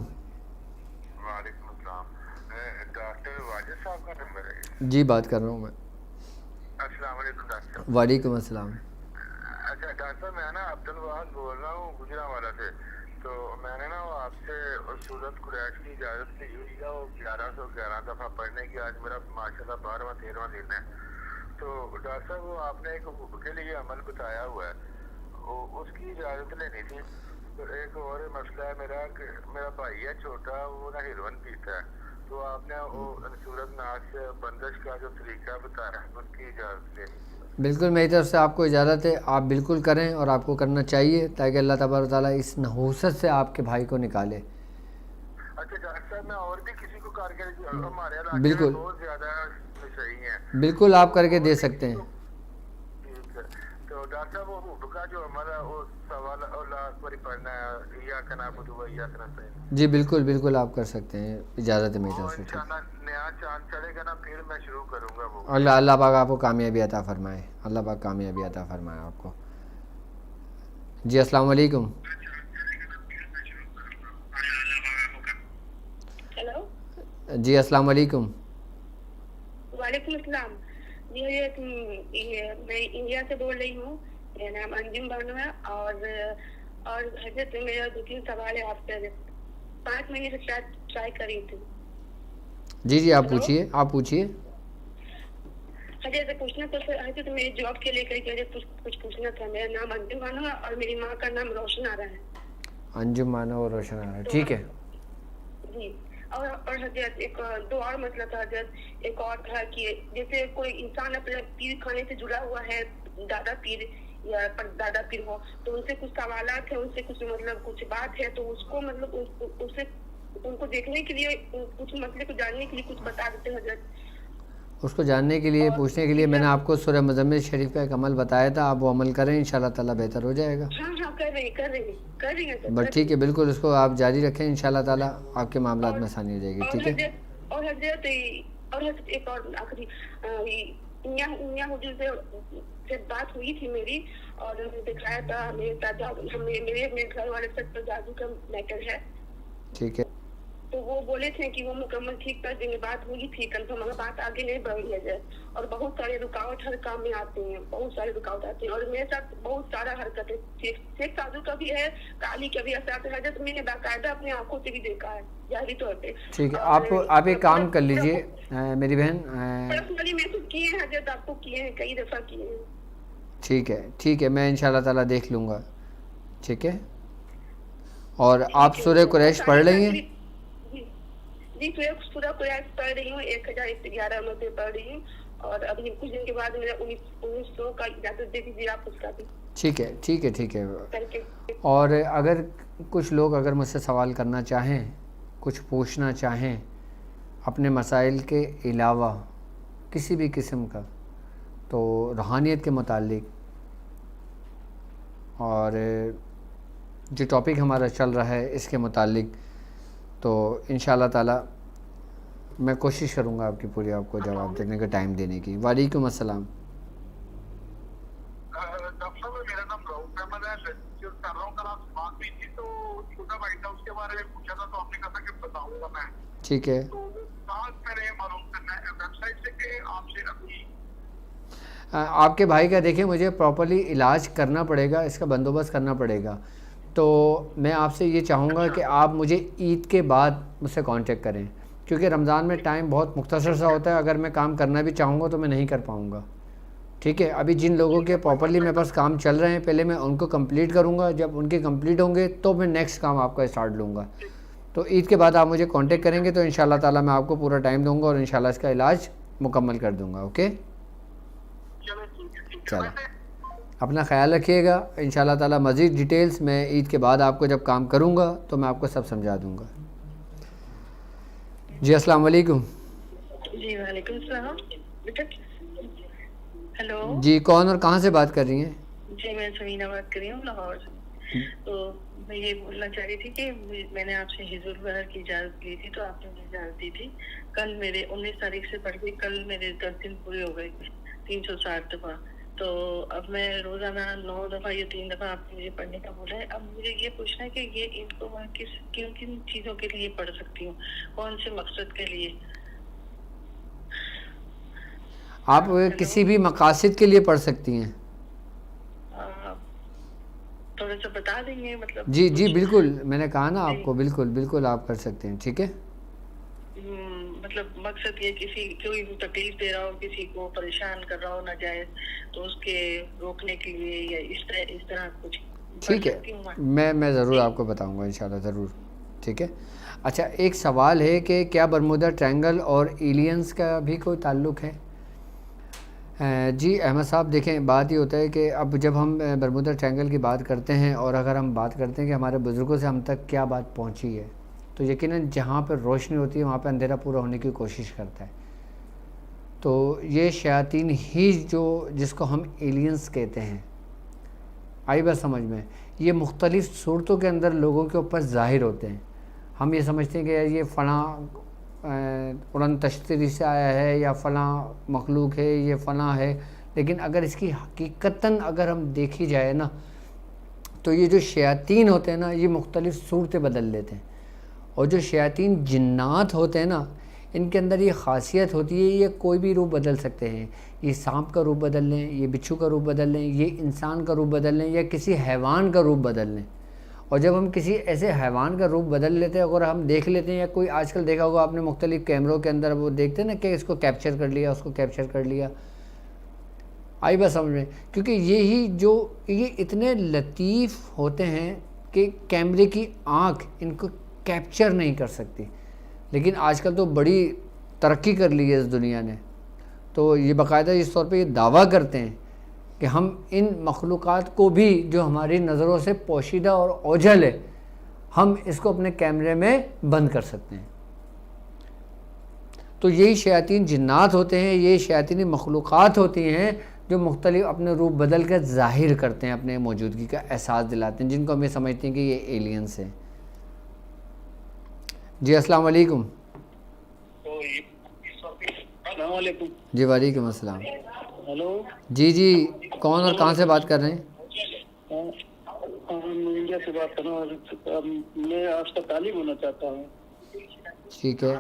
وعلیکم السلام. ڈاکٹر واجد صاحب کا نمبر ہے؟ جی بات کر رہا ہوں میں. السلام علیکم ڈاکٹر صاحب. وعلیکم السلام. اچھا ڈاکٹر صاحب, میں نا عبد الواحد بول رہا ہوں گجرانوالہ سے. تو میں نے نا وہ آپ سے سورۃ قریش کی اجازت لی ہوئی ہے, وہ 1111 دفعہ پڑھنے کی. آج میرا ماشاء اللہ 12واں 13واں دن ہے. تو ڈاکٹر صاحب وہ آپ نے ایک حب کے لیے عمل بتایا ہوا ہے, اس کی اجازت لینی تھی. تو ایک اور مسئلہ ہے میرا کہ میرا بھائی ہے چھوٹا, وہ نا ہیروئن پیتا ہے. تو آپ نے وہ سورۃ ناس بندش کا جو طریقہ بتایا ہے اس کی اجازت لینی تھی. بالکل میری طرف سے آپ کو اجازت ہے, آپ بالکل کریں, اور آپ کو کرنا چاہیے تاکہ اللہ تبارک تعالیٰ اس نحوست سے آپ کے بھائی کو نکالے. اچھا ڈاکٹر صاحب, میں اور بھی کسی کو کر کے ہمارے علاقے میں بالکل بہت زیادہ صحیح ہیں. بالکل آپ کر کے دے سکتے ہیں. ٹھیک ہے. تو ڈاکٹر صاحب وہ حب کا جو عمل ہے وہ سوال اللہ پر پڑھنا ہے, ایاک نعبد و ایاک نستعین. جی بالکل بالکل آپ کر سکتے ہیں, اجازت ہے میری طرف سے. انشاءاللہ نیا جہاں چاند چڑھے گا نا پھر میں شروع کروں گا وہ. اللہ پاک آپ کو کامیابی عطا فرمائے, اللہ پاک کامیابی عطا فرمائے آپ کو. جی السلام علیکم. ہیلو. جی السلام علیکم. وعلیکم السلام. جی میں انڈیا سے بول رہی ہوں, میرا نام انجم بانو ہے, اور حضرت میرا 2-3 سوال ہے آپ سے. 5 مہینے سے ٹرائی کر رہی تھی. جی آپ پوچھیے, آپ پوچھیے. حضرت پوچھنا تو حضرت میری جاب کے لے کر کے کچھ پوچھنا تھا. میرا نام انجم بانو ہے اور میری ماں کا نام روشن آ رہا ہے. انجم بانو اور روشن آ رہا ہے, ٹھیک ہے. جی. اور حضرت ایک 2 اور مسئلہ تھا حضرت. ایک اور تھا کہ جیسے کوئی انسان اپنے پیر خانے سے جڑا ہوا ہے, دادا پیر یا دادا پیر ہو, تو ان سے کچھ سوالات ہیں, ان سے کچھ مطلب کچھ بات ہے, تو اس کو مطلب اسے ان کو دیکھنے کے لیے کچھ مسئلے کو جاننے کے لیے کچھ بتا دیتے ہیں حضرت. اس کو جاننے کے لیے, پوچھنے کے لیے میں نے آپ کو سورہ مزمل شریف کا ایک عمل بتایا تھا, آپ وہ عمل کریں انشاءاللہ تعالیٰ بہتر ہو جائے گا. ہاں کر رہی ہیں. بس ٹھیک ہے, بالکل اس کو آپ جاری رکھیں, انشاءاللہ تعالیٰ آپ کے معاملات میں آسانی ہو جائے گی. ٹھیک ہے. اور حضرت ایک اور آخری, میاں حضور سے بات ہوئی تھی میری, اور انہوں نے دکھایا تھا میرے گھر والے سب پر جادو کا میٹر ہے. ٹھیک ہے. تو وہ بولے تھے کہ وہ مکمل ٹھیک کر دیں گے. بات ہوئی تھی کنفرم, مگر بات آگے نہیں بڑھ رہی ہے. اور بہت سارے رکاوٹ ہر کام میں آتے ہیں, بہت سارے رکاوٹ آتے ہیں, اور میرے ساتھ بہت سارا حرکت ہے. شیخ سادو کا بھی ہے, کالی کا بھی اثرات ہے حضرت. میں نے باقاعدہ اپنی آنکھوں سے بھی دیکھا ہے ظاہری طور پہ. ٹھیک ہے, آپ ایک کام کر لیجئے میری بہن. پرسنلی میسج کیے ہیں حضرت, آپ کو کیے ہیں, کئی دفعہ کیے ہیں. ٹھیک ہے, میں انشاءاللہ تعالیٰ دیکھ لوں گا. ٹھیک ہے. اور آپ سورہ قریش پڑھ رہی ہیں؟ جی سورہ قریش پڑھ رہی ہوں, 1011 مرتبہ پڑھ رہی ہوں, اور ابھی کچھ دن کے بعد میرا 1900 کا اجازت دے دیجیے آپ اس کا بھی. ٹھیک ہے. اور اگر کچھ لوگ اگر مجھ سے سوال کرنا چاہیں, کچھ پوچھنا چاہیں اپنے مسائل کے علاوہ کسی بھی قسم کا, تو روحانیت کے متعلق اور جو ٹاپک ہمارا چل رہا ہے اس کے متعلق, تو انشاءاللہ تعالیٰ میں کوشش کروں گا آپ کی پوری آپ کو جواب دینے کا, ٹائم دینے کی. وعلیکم السلام. ڈاکٹر صاحب میرا نام رؤف احمد ہے, جو کر رہا ہوں. کل آپ سے بات ہوئی تھی تو چھوٹا بھائی تھا, اس کے بارے میں پوچھا تھا, تو آپ نے کہا تھا کہ بتاؤں گا میں. ٹھیک ہے. تو کہاں میں نے معلوم کرنا ہے, ویب سائٹ سے کہ آپ سے ابھی؟ آپ کے بھائی کا دیکھیں مجھے پراپرلی علاج کرنا پڑے گا, اس کا بندوبست کرنا پڑے گا. تو میں آپ سے یہ چاہوں گا کہ آپ مجھے عید کے بعد مجھ سے کانٹیکٹ کریں, کیونکہ رمضان میں ٹائم بہت مختصر سا ہوتا ہے. اگر میں کام کرنا بھی چاہوں گا تو میں نہیں کر پاؤں گا. ٹھیک ہے. ابھی جن لوگوں کے پراپرلی میرے پاس کام چل رہے ہیں, پہلے میں ان کو کمپلیٹ کروں گا. جب ان کے کمپلیٹ ہوں گے تو میں نیکسٹ کام آپ کا اسٹارٹ لوں گا. تو عید کے بعد آپ مجھے کانٹیکٹ کریں گے تو انشاءاللہ تعالیٰ میں آپ کو پورا ٹائم دوں گا, اور انشاءاللہ اس کا علاج مکمل کر دوں گا. اوکے, چلو اپنا خیال رکھیے گا. انشاءاللہ تعالیٰ مزید ڈیٹیلز میں عید کے بعد آپ کو جب کام کروں گا تو میں آپ کو سب سمجھا دوں گا. جی السلام علیکم. جی وعلیکم السلام. ہیلو. جی کون اور کہاں سے بات کر رہی ہیں؟ جی میں سمینہ بات کر رہی ہوں, لاہور سے. تو میں یہ بولنا چاہ رہی تھی کہ میں نے آپ سے حضور بہر کی اجازت لی تھی, تو آپ نے مجھے اجازت دی تھی. کل میرے 19 تاریخ سے پڑھ گئی, کل میرے 10 دن پورے ہو گئے, 360 دفعہ. تو اب میں روزانہ 9 دفعہ یا 3 دفعہ آپ نے مجھے پڑھنے کا بولا ہے. اب مجھے یہ پوچھنا ہے کہ یہ ان کو میں کن چیزوں کے لیے پڑھ سکتی ہوں, کون سے مقصد کے لیے؟ آپ کسی بھی مقاصد کے لیے پڑھ سکتی ہیں. تھوڑا سا بتا دیں گے مطلب. جی بالکل, میں نے کہا نا آپ کو, بالکل آپ کر سکتے ہیں. ٹھیک ہے. مطلب مقصد یہ کوئی تکلیف دے رہا ہو, کسی کو پریشان کر رہا ہو ناجائز, تو اس کے روکنے کے لیے, یا اس طرح کچھ. ٹھیک ہے, میں ضرور آپ کو بتاؤں گا انشاءاللہ, ضرور. ٹھیک ہے. اچھا, ایک سوال ہے کہ کیا برمودا ٹرائنگل اور ایلینز کا بھی کوئی تعلق ہے؟ جی احمد صاحب, دیکھیں بات یہ ہوتا ہے کہ اب جب ہم برمودا ٹرائنگل کی بات کرتے ہیں, اور اگر ہم بات کرتے ہیں کہ ہمارے بزرگوں سے ہم تک کیا بات پہنچی ہے, تو یقیناً جہاں پہ روشنی ہوتی ہے وہاں پہ اندھیرا پورا ہونے کی کوشش کرتا ہے. تو یہ شیاطین ہی جس کو ہم ایلینز کہتے ہیں, آئی بات سمجھ میں, یہ مختلف صورتوں کے اندر لوگوں کے اوپر ظاہر ہوتے ہیں. ہم یہ سمجھتے ہیں کہ یہ فلاں اڑن تشتری سے آیا ہے یا فلاں مخلوق ہے، یہ فلاں ہے، لیکن اگر اس کی حقیقتاً اگر ہم دیکھی جائے نا تو یہ جو شیاطین ہوتے ہیں نا یہ مختلف صورتیں بدل لیتے ہیں، اور جو شیاطین جنات ہوتے ہیں نا ان کے اندر یہ خاصیت ہوتی ہے، یہ کوئی بھی روپ بدل سکتے ہیں، یہ سانپ کا روپ بدل لیں، یہ بچھو کا روپ بدل لیں، یہ انسان کا روپ بدل لیں، یا کسی حیوان کا روپ بدل لیں۔ اور جب ہم کسی ایسے حیوان کا روپ بدل لیتے ہیں، اگر ہم دیکھ لیتے ہیں، یا کوئی آج کل دیکھا ہوگا آپ نے مختلف کیمروں کے اندر وہ دیکھتے ہیں نا کہ اس کو کیپچر کر لیا، اس کو کیپچر کر لیا، آئی بات سمجھ میں، کیونکہ یہ اتنے لطیف ہوتے ہیں کہ کیمرے کی آنکھ ان کو کیپچر نہیں کر سکتی، لیکن آج کل تو بڑی ترقی کر لی ہے اس دنیا نے، تو یہ باقاعدہ اس طور پہ یہ دعویٰ کرتے ہیں کہ ہم ان مخلوقات کو بھی جو ہماری نظروں سے پوشیدہ اور اوجھل ہے، ہم اس کو اپنے کیمرے میں بند کر سکتے ہیں۔ تو یہی شیاطین جنات ہوتے ہیں، یہ شیاطینی مخلوقات ہوتی ہیں جو مختلف اپنے روپ بدل کر ظاہر کرتے ہیں، اپنے موجودگی کا احساس دلاتے ہیں، جن کو ہم یہ سمجھتے ہیں کہ یہ ایلینز ہیں۔ جی السلام علیکم۔ السلام علیکم۔ جی وعلیکم السلام۔ ہیلو، جی کون اور کہاں سے بات کر رہے ہیں؟ میں انڈیا سے بات کر رہا ہوں، میں آپ کا طالب ہونا چاہتا ہوں۔ ٹھیک ہے،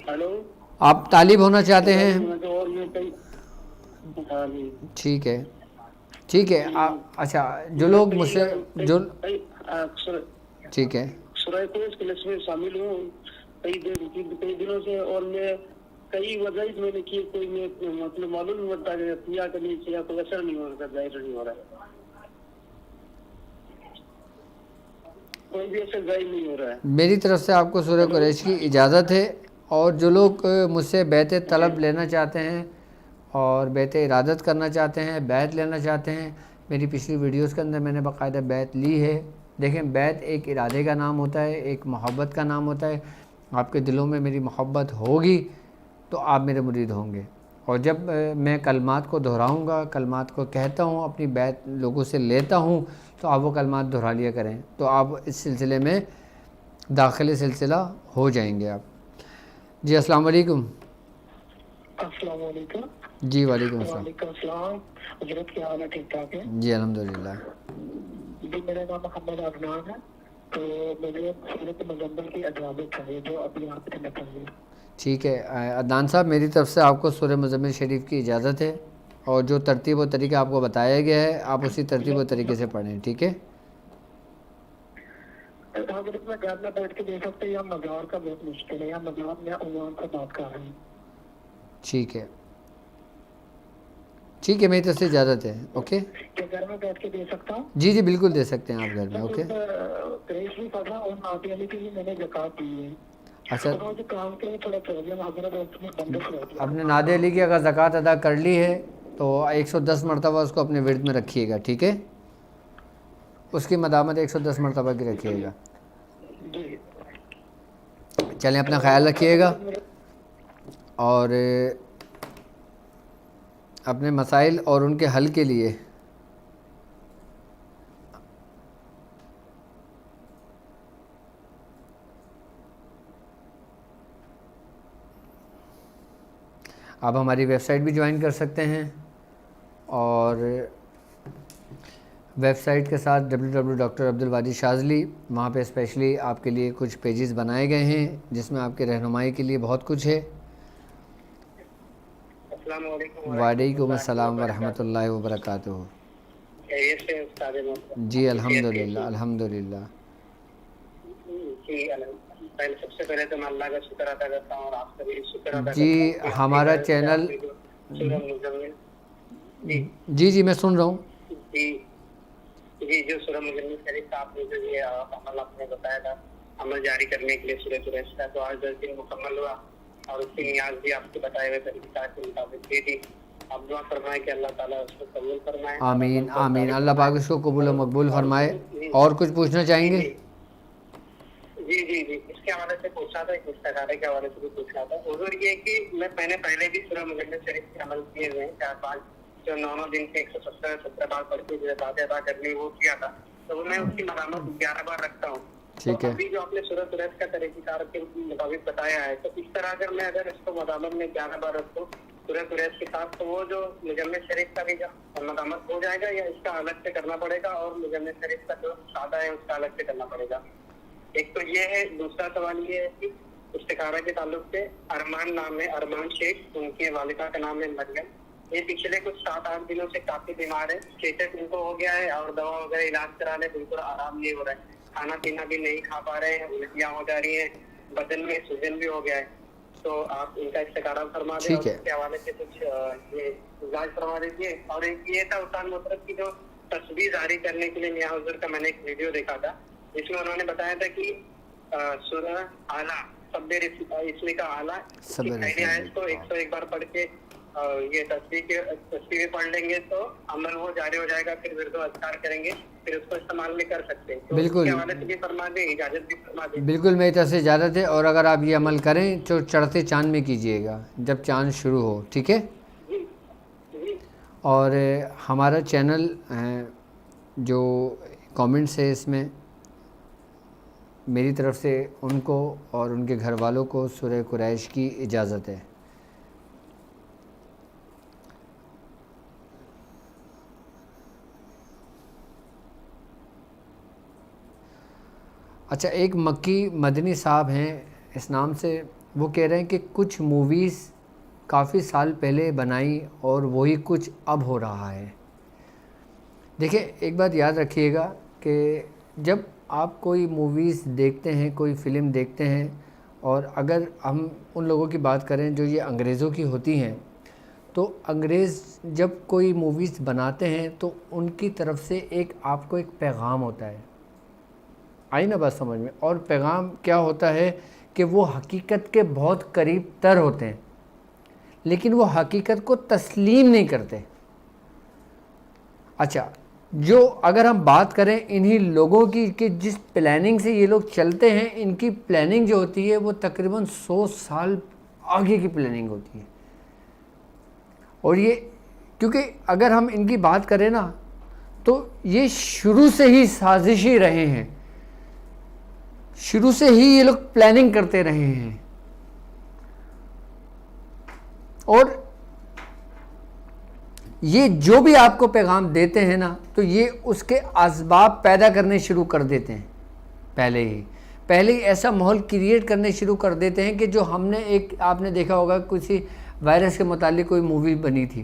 ہیلو، آپ طالب ہونا چاہتے ہیں؟ اور میں کئی، ہاں جی ٹھیک ہے، اچھا، جو لوگ مجھ سے جو ٹھیک ہے، سورہ قرآن کلاس میں شامل ہوں کئی دنوں سے، اور میں کئی وظائف میں نے کی، کوئی میں مطلب معلوم نہیں ہوتا کہ کیا کہ نہیں کیا، کوئی اثر نہیں ہو رہا، ظاہر نہیں ہو رہا ہے، کوئی بھی اثر ظاہر نہیں ہو رہا ہے۔ میری طرف سے آپ کو سورہ قریش کی اجازت ہے، اور جو لوگ مجھ سے بیعت طلب لینا چاہتے ہیں اور بیعت ارادت کرنا چاہتے ہیں، بیعت لینا چاہتے ہیں، میری پچھلی ویڈیوز کے اندر میں نے باقاعدہ بیعت لی ہے۔ دیکھیں، بیعت ایک ارادے کا نام ہوتا ہے، ایک محبت کا نام ہوتا ہے، آپ کے دلوں میں میری محبت ہوگی تو آپ میرے مرید ہوں گے، اور جب میں کلمات کو دہراؤں گا، کلمات کو کہتا ہوں، اپنی بیعت لوگوں سے لیتا ہوں، تو آپ وہ کلمات دہرا لیا کریں، تو آپ اس سلسلے میں داخل سلسلہ ہو جائیں گے آپ۔ جی السلام علیکم۔ السلام علیکم۔ جی وعلیکم السلام۔ وعلیکم السلام، حضرت کیا حال ہے؟ ٹھیک ٹھاک ہے جی الحمدللہ۔ جی، میرا نام محمد عدنان ہے، تو مجھے سورۃ مزمل کی اجازت چاہیے جو ابھی آپ سے نکل گئی۔ ٹھیک ہے عدنان صاحب، میری طرف سے آپ کو سورہ مزمل شریف کی اجازت ہے، اور جو ترتیب و طریقہ آپ کو بتایا گیا ہے آپ اسی ترتیب و طریقے سے پڑھیں، ٹھیک ہے؟ حضرت میں گھر میں بیٹھ کے دیکھ سکتے، یا مزار کا بہت مشکل ہے، یا مزار میں عنوان سے بات کر رہے ہیں۔ ٹھیک ہے، میری طرف سے اجازت ہے، اوکے؟ کیا گھر میں بیٹھ کے دے سکتا ہوں؟ جی بالکل دے سکتے ہیں آپ گھر میں، اوکے؟ قریش بھی پڑھ رہا ہوں، اور ناطے علی کی بھی میں نے زکوٰۃ دی ہے۔ اچھا، مجھے کام کے لیے تھوڑا پرابلم حضرت، اس میں بندش ہو گیا۔ آپ نے ناد علی کی اگر زکوٰۃ ادا کر لی ہے تو 110 مرتبہ اس کو اپنے ورد میں رکھیے گا، ٹھیک ہے؟ اس کی مدامت 110 مرتبہ کی رکھیے گا۔ جی، چلیں، اپنا خیال رکھیے گا، اور اپنے مسائل اور ان کے حل کے لیے آپ ہماری ویب سائٹ بھی جوائن کر سکتے ہیں، اور ویب سائٹ کے ساتھ www.drabdulwadi.shazli، وہاں پہ اسپیشلی آپ کے لیے کچھ پیجز بنائے گئے ہیں جس میں آپ کے رہنمائی کے لیے بہت کچھ ہے۔ السلام علیکم۔ وعلیکم السلام ورحمۃ اللہ وبرکاتہ۔ جی الحمدللہ الحمدللہ۔ سب سے پہلے تو میں اللہ کا شکر ادا کرتا ہوں، اور آپ کا بھی شکر ادا کرتا ہوں۔ جی ہمارا چینل، جی میں سن رہا ہوں۔ جی جو سورہ مزمل شریف کا آپ نے جو یہ عمل آپ نے بتایا تھا عمل جاری کرنے کے لیے سورہ قریش کا، تو آج 10 دن مکمل ہوا، اور اس کی نیاز بھی آپ کے بتائے ہوئے طریقہ کے مطابق دی تھی۔ آپ دعا فرمائیں کہ اللہ تعالیٰ اس کو قبول فرمائے۔ آمین آمین، اللہ پاک اس کو قبول و مقبول فرمائے۔ اور کچھ پوچھنا چاہیں گے؟ جی اس کے حوالے سے پوچھنا تھا، ایک استخارے کے حوالے سے بھی پوچھنا تھا حضور، یہ کہ میں نے پہلے بھی سورہ مزمل شریف کے عمل کیے ہوئے ہیں، 4-5 جو 9 دن کے 170 بار پڑھ کے جو باتیں ادا کرنی وہ کیا تھا، تو میں اس کی مرامت 11 بار رکھتا ہوں، ٹھیک ہے. ابھی جو آپ نے سورۃ قریش کا طریقہ کار کے مطابق بتایا ہے تو اس طرح اگر اس کو مدامت میں 11 بار اس کو سورۃ قریش کے ساتھ تو وہ جو مجمع شریف کا بھی مدامت ہو جائے گا یا اس کا الگ سے کرنا پڑے گا اور مجمع شریف کا جو سادہ ہے اس کا الگ سے کرنا پڑے گا؟ ایک تو یہ ہے. دوسرا سوال یہ ہے کہ استخارہ کے تعلق سے ارمان نام ہے, ارمان شیخ, ان کی والدہ کا نام ہے مریم. یہ پچھلے کچھ 7-8 دنوں سے کافی بیمار ہے. چیچک ان کو ہو گیا ہے اور دوا وغیرہ علاج کرانے بالکل آرام نہیں ہو رہا ہے. کھانا پینا بھی نہیں کھا پا رہے ہیں, الٹیاں ہو جا رہی ہیں, بدن میں سوجن بھی ہو گیا ہے. تو آپ ان کا استخارہ فرما دیں اور اس کے حوالے سے کچھ یہ علاج فرما دیجیے. اور ایک یہ تھا استاد محترم کی جو تصویر جاری کرنے کے لیے میاں حضور کا میں نے ایک ویڈیو دیکھا تھا جس میں انہوں نے بتایا تھا کہ سورہ اعلیٰ صبر اسمی کا اعلیٰ کو 101 بار پڑھ کے یہ تصویریں پڑھ لیں گے تو عمل وہ جاری ہو جائے گا. پھر ورد و اذکار کریں گے, پھر اس کو استعمال بھی کر سکتے ہیں. تو بالکل, اس کے حوالے سے بھی فرما دیں, اجازت بھی فرما دیں. بالکل میری طرف سے اجازت ہے. اور اگر آپ یہ عمل کریں تو چڑھتے چاند میں کیجئے گا جب چاند شروع ہو, ٹھیک ہے. اور ہمارا چینل جو کامنٹس ہے اس میں میری طرف سے ان کو اور ان کے گھر والوں کو سورہ قریش کی اجازت ہے. اچھا, ایک مکی مدنی صاحب ہیں اس نام سے, وہ کہہ رہے ہیں کہ کچھ موویز کافی سال پہلے بنائی اور وہی کچھ اب ہو رہا ہے. دیکھیں ایک بات یاد رکھیے گا کہ جب آپ کوئی موویز دیکھتے ہیں, کوئی فلم دیکھتے ہیں, اور اگر ہم ان لوگوں کی بات کریں جو یہ انگریزوں کی ہوتی ہیں, تو انگریز جب کوئی موویز بناتے ہیں تو ان کی طرف سے ایک آپ کو ایک پیغام ہوتا ہے. آئی نا بات سمجھ میں؟ اور پیغام کیا ہوتا ہے کہ وہ حقیقت کے بہت قریب تر ہوتے ہیں, لیکن وہ حقیقت کو تسلیم نہیں کرتے. اچھا, جو اگر ہم بات کریں انہی لوگوں کی کہ جس پلاننگ سے یہ لوگ چلتے ہیں, ان کی پلاننگ جو ہوتی ہے وہ تقریباً 100 سال آگے کی پلاننگ ہوتی ہے. اور یہ کیونکہ اگر ہم ان کی بات کریں نا تو یہ شروع سے ہی سازشی رہے ہیں, شروع سے ہی یہ لوگ پلاننگ کرتے رہے ہیں. اور یہ جو بھی آپ کو پیغام دیتے ہیں نا تو یہ اس کے اسباب پیدا کرنے شروع کر دیتے ہیں. پہلے ہی ایسا ماحول کریٹ کرنے شروع کر دیتے ہیں کہ جو ہم نے ایک آپ نے دیکھا ہوگا کسی وائرس کے متعلق کوئی مووی بنی تھی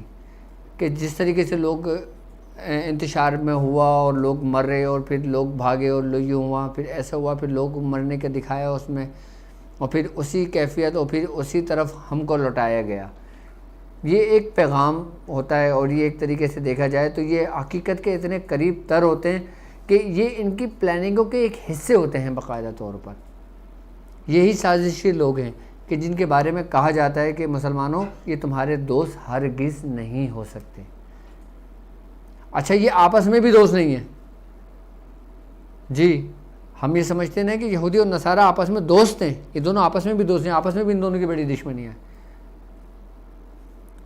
کہ جس طریقے سے لوگ انتشار میں ہوا اور لوگ مر رہے اور پھر لوگ بھاگے اور یوں ہوا, پھر ایسا ہوا, پھر لوگ مرنے کا دکھایا اس میں, اور پھر اسی کیفیت اور پھر اسی طرف ہم کو لوٹایا گیا. یہ ایک پیغام ہوتا ہے اور یہ ایک طریقے سے دیکھا جائے تو یہ حقیقت کے اتنے قریب تر ہوتے ہیں کہ یہ ان کی پلاننگوں کے ایک حصے ہوتے ہیں باقاعدہ طور پر. یہی سازشی لوگ ہیں کہ جن کے بارے میں کہا جاتا ہے کہ مسلمانوں یہ تمہارے دوست ہرگز نہیں ہو سکتے. اچھا, یہ آپس میں بھی دوست نہیں ہیں جی. ہم یہ سمجھتے ہیں کہ یہودی اور نصارہ آپس میں دوست ہیں, یہ دونوں آپس میں بھی دوست ہیں, آپس میں بھی ان دونوں کی بڑی دشمنیاں ہیں.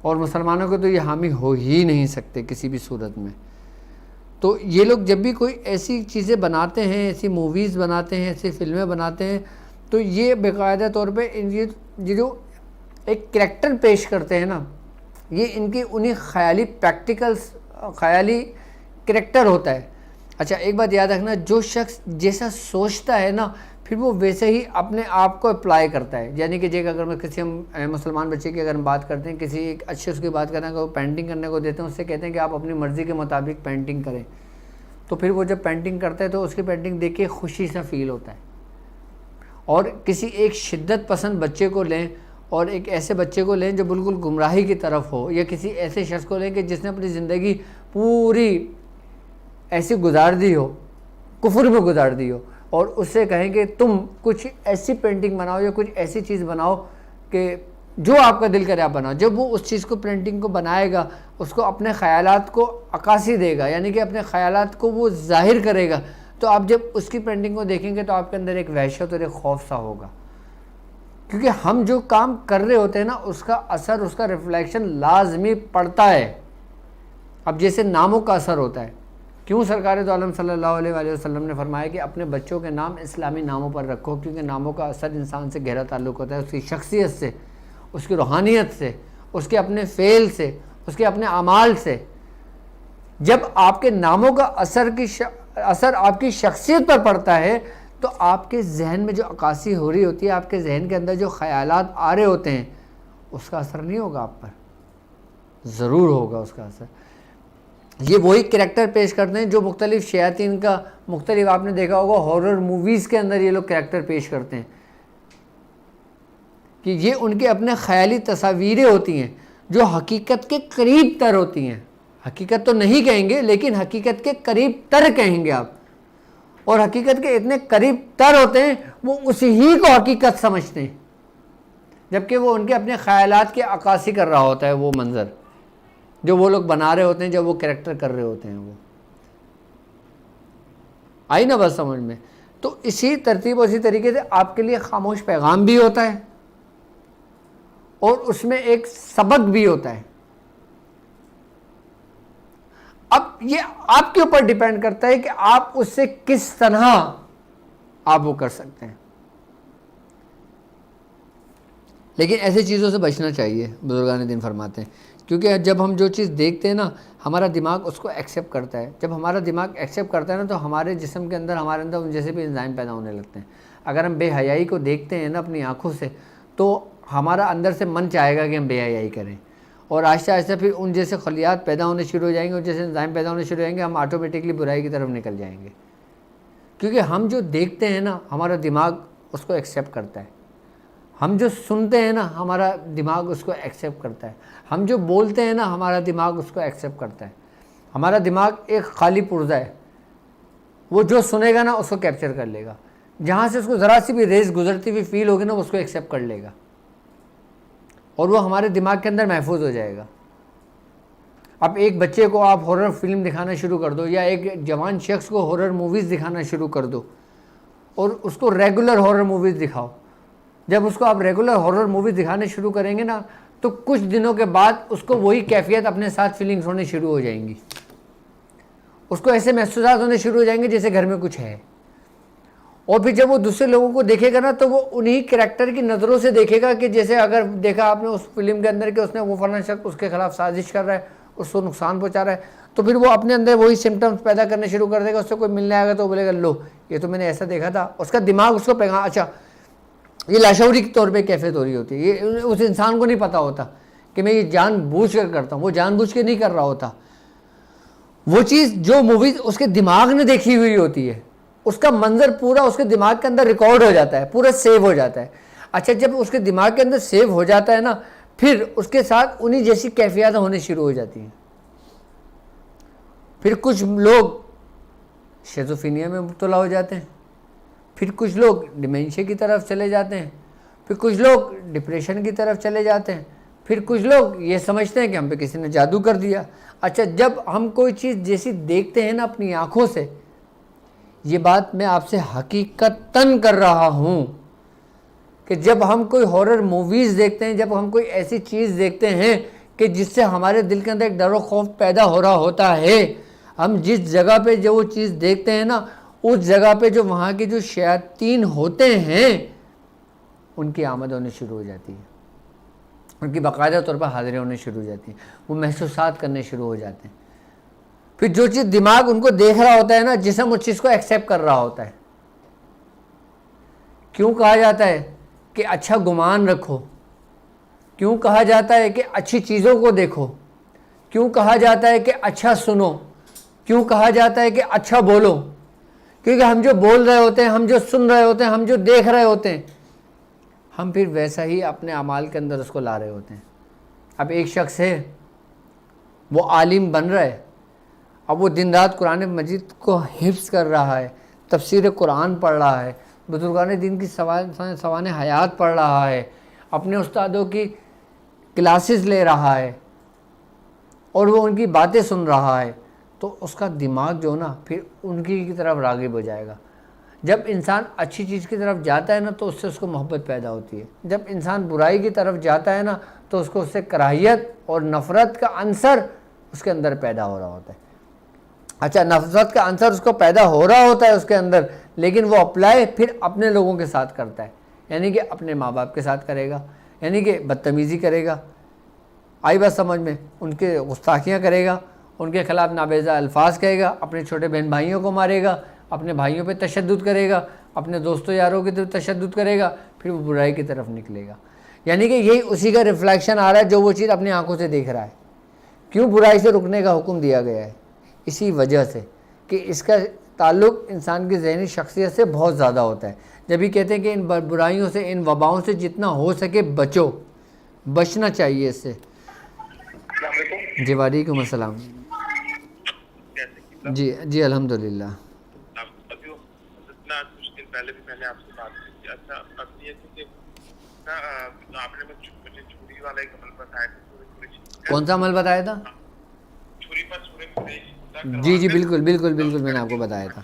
اور مسلمانوں کو تو یہ حامی ہو ہی نہیں سکتے کسی بھی صورت میں. تو یہ لوگ جب بھی کوئی ایسی چیزیں بناتے ہیں, ایسی موویز بناتے ہیں, ایسی فلمیں بناتے ہیں, تو یہ باقاعدہ طور پہ یہ جو ایک کریکٹر پیش کرتے ہیں نا, یہ ان کی انہیں خیالی کریکٹر ہوتا ہے. اچھا, ایک بات یاد رکھنا, جو شخص جیسا سوچتا ہے نا پھر وہ ویسے ہی اپنے آپ کو اپلائی کرتا ہے. یعنی کہ اگر میں کسی ہم مسلمان بچے کی اگر ہم بات کرتے ہیں, کسی ایک اچھے اس کی بات کریں کہ وہ پینٹنگ کرنے کو دیتے ہیں, اس سے کہتے ہیں کہ آپ اپنی مرضی کے مطابق پینٹنگ کریں, تو پھر وہ جب پینٹنگ کرتا ہے تو اس کی پینٹنگ دیکھ کے خوشی سا فیل ہوتا ہے. اور کسی ایک شدت پسند بچے کو لیں اور ایک ایسے بچے کو لیں جو بالکل گمراہی کی طرف ہو, یا کسی ایسے شخص کو لیں کہ جس نے اپنی زندگی پوری ایسی گزار دی ہو, کفر میں گزار دی ہو, اور اس سے کہیں کہ تم کچھ ایسی پینٹنگ بناؤ یا کچھ ایسی چیز بناؤ کہ جو آپ کا دل کرے آپ بناؤ. جب وہ اس چیز کو پینٹنگ کو بنائے گا, اس کو اپنے خیالات کو عکاسی دے گا, یعنی کہ اپنے خیالات کو وہ ظاہر کرے گا, تو آپ جب اس کی پینٹنگ کو دیکھیں گے تو آپ کے اندر ایک وحشت اور ایک خوف سا ہوگا. کیونکہ ہم جو کام کر رہے ہوتے ہیں نا اس کا اثر, اس کا ریفلیکشن لازمی پڑتا ہے. اب جیسے ناموں کا اثر ہوتا ہے, کیوں سرکار دو عالم صلی اللہ علیہ وآلہ وسلم نے فرمایا کہ اپنے بچوں کے نام اسلامی ناموں پر رکھو، کیونکہ ناموں کا اثر انسان سے گہرا تعلق ہوتا ہے، اس کی شخصیت سے، اس کی روحانیت سے، اس کے اپنے فعل سے، اس کے اپنے اعمال سے۔ جب آپ کے ناموں کا اثر آپ کی شخصیت پر پڑتا ہے تو آپ کے ذہن میں جو عکاسی ہو رہی ہوتی ہے، آپ کے ذہن کے اندر جو خیالات آ رہے ہوتے ہیں، اس کا اثر نہیں ہوگا آپ پر، ضرور ہوگا اس کا اثر۔ یہ وہی کریکٹر پیش کرتے ہیں جو مختلف شیاطین کا مختلف، آپ نے دیکھا ہوگا ہارر موویز کے اندر یہ لوگ کریکٹر پیش کرتے ہیں کہ یہ ان کے اپنے خیالی تصاویریں ہوتی ہیں جو حقیقت کے قریب تر ہوتی ہیں، حقیقت تو نہیں کہیں گے لیکن حقیقت کے قریب تر کہیں گے آپ، اور حقیقت کے اتنے قریب تر ہوتے ہیں وہ اسی ہی کو حقیقت سمجھتے ہیں، جبکہ وہ ان کے اپنے خیالات کی عکاسی کر رہا ہوتا ہے وہ منظر جو وہ لوگ بنا رہے ہوتے ہیں، جب وہ کریکٹر کر رہے ہوتے ہیں۔ وہ آئی نا بس سمجھ میں؟ تو اسی ترتیب اسی طریقے سے آپ کے لیے خاموش پیغام بھی ہوتا ہے اور اس میں ایک سبق بھی ہوتا ہے۔ اب یہ آپ کے اوپر ڈیپینڈ کرتا ہے کہ آپ اس سے کس طرح آپ وہ کر سکتے ہیں، لیکن ایسے چیزوں سے بچنا چاہیے، بزرگان دین فرماتے ہیں، کیونکہ جب ہم جو چیز دیکھتے ہیں نا ہمارا دماغ اس کو ایکسیپٹ کرتا ہے، جب ہمارا دماغ ایکسیپٹ کرتا ہے نا تو ہمارے جسم کے اندر، ہمارے اندر ان جیسے بھی انزائم پیدا ہونے لگتے ہیں۔ اگر ہم بے حیائی کو دیکھتے ہیں نا اپنی آنکھوں سے تو ہمارا اندر سے من چاہے گا کہ ہم بے حیائی کریں، اور آہستہ آہستہ پھر ان جیسے خلیات پیدا ہونے شروع ہو جائیں گے، ان جیسے انزائم پیدا ہونے شروع ہو جائیں گے، ہم آٹومیٹکلی برائی کی طرف نکل جائیں گے، کیونکہ ہم جو دیکھتے ہیں نا ہمارا دماغ اس کو ایکسیپٹ کرتا ہے، ہم جو سنتے ہیں نا ہمارا دماغ اس کو ایکسیپٹ کرتا ہے، ہم جو بولتے ہیں نا ہمارا دماغ اس کو ایکسیپٹ کرتا ہے۔ ہمارا دماغ ایک خالی پرزہ ہے، وہ جو سنے گا نا اس کو کیپچر کر لے گا، جہاں سے اس کو ذرا سی بھی ریز گزرتی ہوئی فیل ہوگی نا اس کو ایکسیپٹ کر لے گا، اور وہ ہمارے دماغ کے اندر محفوظ ہو جائے گا۔ اب ایک بچے کو آپ ہارر فلم دکھانا شروع کر دو، یا ایک جوان شخص کو ہارر موویز دکھانا شروع کر دو، اور اس کو ریگولر ہارر موویز دکھاؤ۔ جب اس کو آپ ریگولر ہارر موویز دکھانے شروع کریں گے نا تو کچھ دنوں کے بعد اس کو وہی کیفیت اپنے ساتھ فیلنگز ہونے شروع ہو جائیں گی، اس کو ایسے محسوسات ہونے شروع ہو جائیں گے جیسے گھر میں کچھ ہے، اور پھر جب وہ دوسرے لوگوں کو دیکھے گا نا تو وہ انہی کریکٹر کی نظروں سے دیکھے گا، کہ جیسے اگر دیکھا آپ نے اس فلم کے اندر کہ اس نے وہ فلاں شخص اس کے خلاف سازش کر رہا ہے، اس کو نقصان پہنچا رہا ہے، تو پھر وہ اپنے اندر وہی سمٹمز پیدا کرنے شروع کر دے گا۔ اس سے کوئی ملنے آئے گا تو وہ بولے گا لو یہ تو میں نے ایسا دیکھا تھا، اس کا دماغ اس کو پیغام، اچھا یہ لاشعوری کے طور پہ کیفیت ہو رہی ہوتی ہے، یہ اس انسان کو نہیں پتا ہوتا کہ میں یہ جان بوجھ کر کرتا ہوں، وہ جان بوجھ کے نہیں کر رہا ہوتا، وہ چیز جو موویز اس کے دماغ نے دیکھی ہوئی ہوتی ہے اس کا منظر پورا اس کے دماغ کے اندر ریکارڈ ہو جاتا ہے، پورا سیو ہو جاتا ہے۔ اچھا جب اس کے دماغ کے اندر سیو ہو جاتا ہے نا پھر اس کے ساتھ انہی جیسی کیفیات ہونے شروع ہو جاتی ہیں۔ پھر کچھ لوگ شیزوفرینیا میں مبتلا ہو جاتے ہیں، پھر کچھ لوگ ڈیمینشیا کی طرف چلے جاتے ہیں، پھر کچھ لوگ ڈپریشن کی طرف چلے جاتے ہیں، پھر کچھ لوگ یہ سمجھتے ہیں کہ ہم پہ کسی نے جادو کر دیا۔ اچھا جب ہم کوئی چیز جیسی دیکھتے ہیں نا اپنی آنکھوں سے، یہ بات میں آپ سے حقیقتاً کر رہا ہوں کہ جب ہم کوئی ہارر موویز دیکھتے ہیں، جب ہم کوئی ایسی چیز دیکھتے ہیں کہ جس سے ہمارے دل کے اندر ایک ڈر و خوف پیدا ہو رہا ہوتا ہے، ہم جس جگہ پہ جو وہ چیز دیکھتے ہیں نا اس جگہ پہ جو وہاں کے جو شیاطین ہوتے ہیں ان کی آمد ہونے شروع ہو جاتی ہے، ان کی باقاعدہ طور پر حاضری ہونے شروع ہو جاتی ہیں، وہ محسوسات کرنے شروع ہو جاتے ہیں۔ پھر جو چیز دماغ ان کو دیکھ رہا ہوتا ہے نا جسم اس چیز کو ایکسیپٹ کر رہا ہوتا ہے۔ کیوں کہا جاتا ہے کہ اچھا گمان رکھو، کیوں کہا جاتا ہے کہ اچھی چیزوں کو دیکھو، کیوں کہا جاتا ہے کہ اچھا سنو، کیوں کہا جاتا ہے کہ اچھا بولو؟ کیونکہ ہم جو بول رہے ہوتے ہیں، ہم جو سن رہے ہوتے ہیں، ہم جو دیکھ رہے ہوتے ہیں، ہم پھر ویسا ہی اپنے اعمال کے اندر اس کو لا رہے ہوتے ہیں۔ اب ایک شخص ہے وہ عالم بن رہا ہے، اب وہ دن رات قرآن مجید کو حفظ کر رہا ہے، تفسیر قرآن پڑھ رہا ہے، بزرگان دین کی سوانح حیات پڑھ رہا ہے، اپنے استادوں کی کلاسز لے رہا ہے اور وہ ان کی باتیں سن رہا ہے، تو اس کا دماغ جو نا پھر ان کی طرف راغب ہو جائے گا۔ جب انسان اچھی چیز کی طرف جاتا ہے نا تو اس سے اس کو محبت پیدا ہوتی ہے، جب انسان برائی کی طرف جاتا ہے نا تو اس کو اس سے کراہیت اور نفرت کا عنصر اس کے اندر پیدا ہو رہا ہوتا ہے۔ اچھا نفرت کا عنصر اس کو پیدا ہو رہا ہوتا ہے اس کے اندر، لیکن وہ اپلائی پھر اپنے لوگوں کے ساتھ کرتا ہے، یعنی کہ اپنے ماں باپ کے ساتھ کرے گا، یعنی کہ بدتمیزی کرے گا، آئی بات سمجھ میں، ان کے گستاخیاں کرے گا، ان کے خلاف نابیزہ الفاظ کہے گا، اپنے چھوٹے بہن بھائیوں کو مارے گا، اپنے بھائیوں پہ تشدد کرے گا، اپنے دوستوں یاروں کی طرف تشدد کرے گا، پھر وہ برائی کی طرف نکلے گا، یعنی کہ یہی اسی کا ریفلیکشن آ رہا ہے جو وہ چیز اپنی آنکھوں سے دیکھ رہا ہے۔ کیوں برائی سے رکنے کا حکم دیا گیا ہے؟ اسی وجہ سے کہ اس کا تعلق انسان کی ذہنی شخصیت سے بہت زیادہ ہوتا ہے۔ جب یہ کہتے ہیں کہ ان برائیوں سے، ان وباؤں سے جتنا ہو سکے بچو، بچنا چاہیے اس سے۔ السلام علیکم۔ جی وعلیکم السلام۔ جی الحمدللہ۔ ابھی کچھ دن پہلے بھی میں نے آپ سے بات کی تھی۔ اچھا اب یہ کہ آپ نے مجھے چھری والا ایک عمل بتایا تھا۔ کون سا عمل بتایا تھا؟ چھری پر چھری جی بالکل میں نے آپ کو بتایا تھا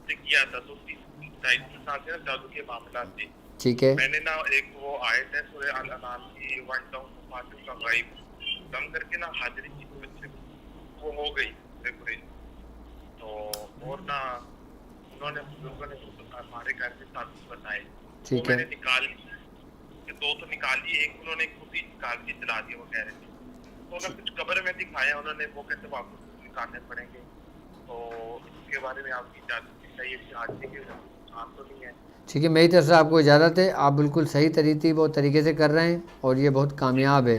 کیا تھا، تو جادو کے معاملات تھے۔ ٹھیک ہے، میں نے نا ایک وہ آیت ہے سورہ الانعام کی 1 کا غائب کم کر کے نا حاضری کی بچے وہ ہو گئی تو، اور نا انہوں نے بزرگوں نے ہمارے گھر کے ساتھ بتائے، ٹھیک میں ہے، نے نکال لی، دو تو نکال لی، ایک انہوں نے خود ہی نکال کے چلا دیا، وہ کہہ رہے تھے، تو انہوں نے کچھ قبر میں دکھایا، انہوں نے وہ کہتے وہ آپ کو نکالنے پڑیں گے، تو اس کے بارے میں آپ کی اجازت چاہیے کہ آج کے نقصان تو نہیں ہے؟ ٹھیک ہے، میری طرف سے آپ کو اجازت ہے، آپ بالکل صحیح طریقے سے کر رہے ہیں اور یہ بہت کامیاب ہے،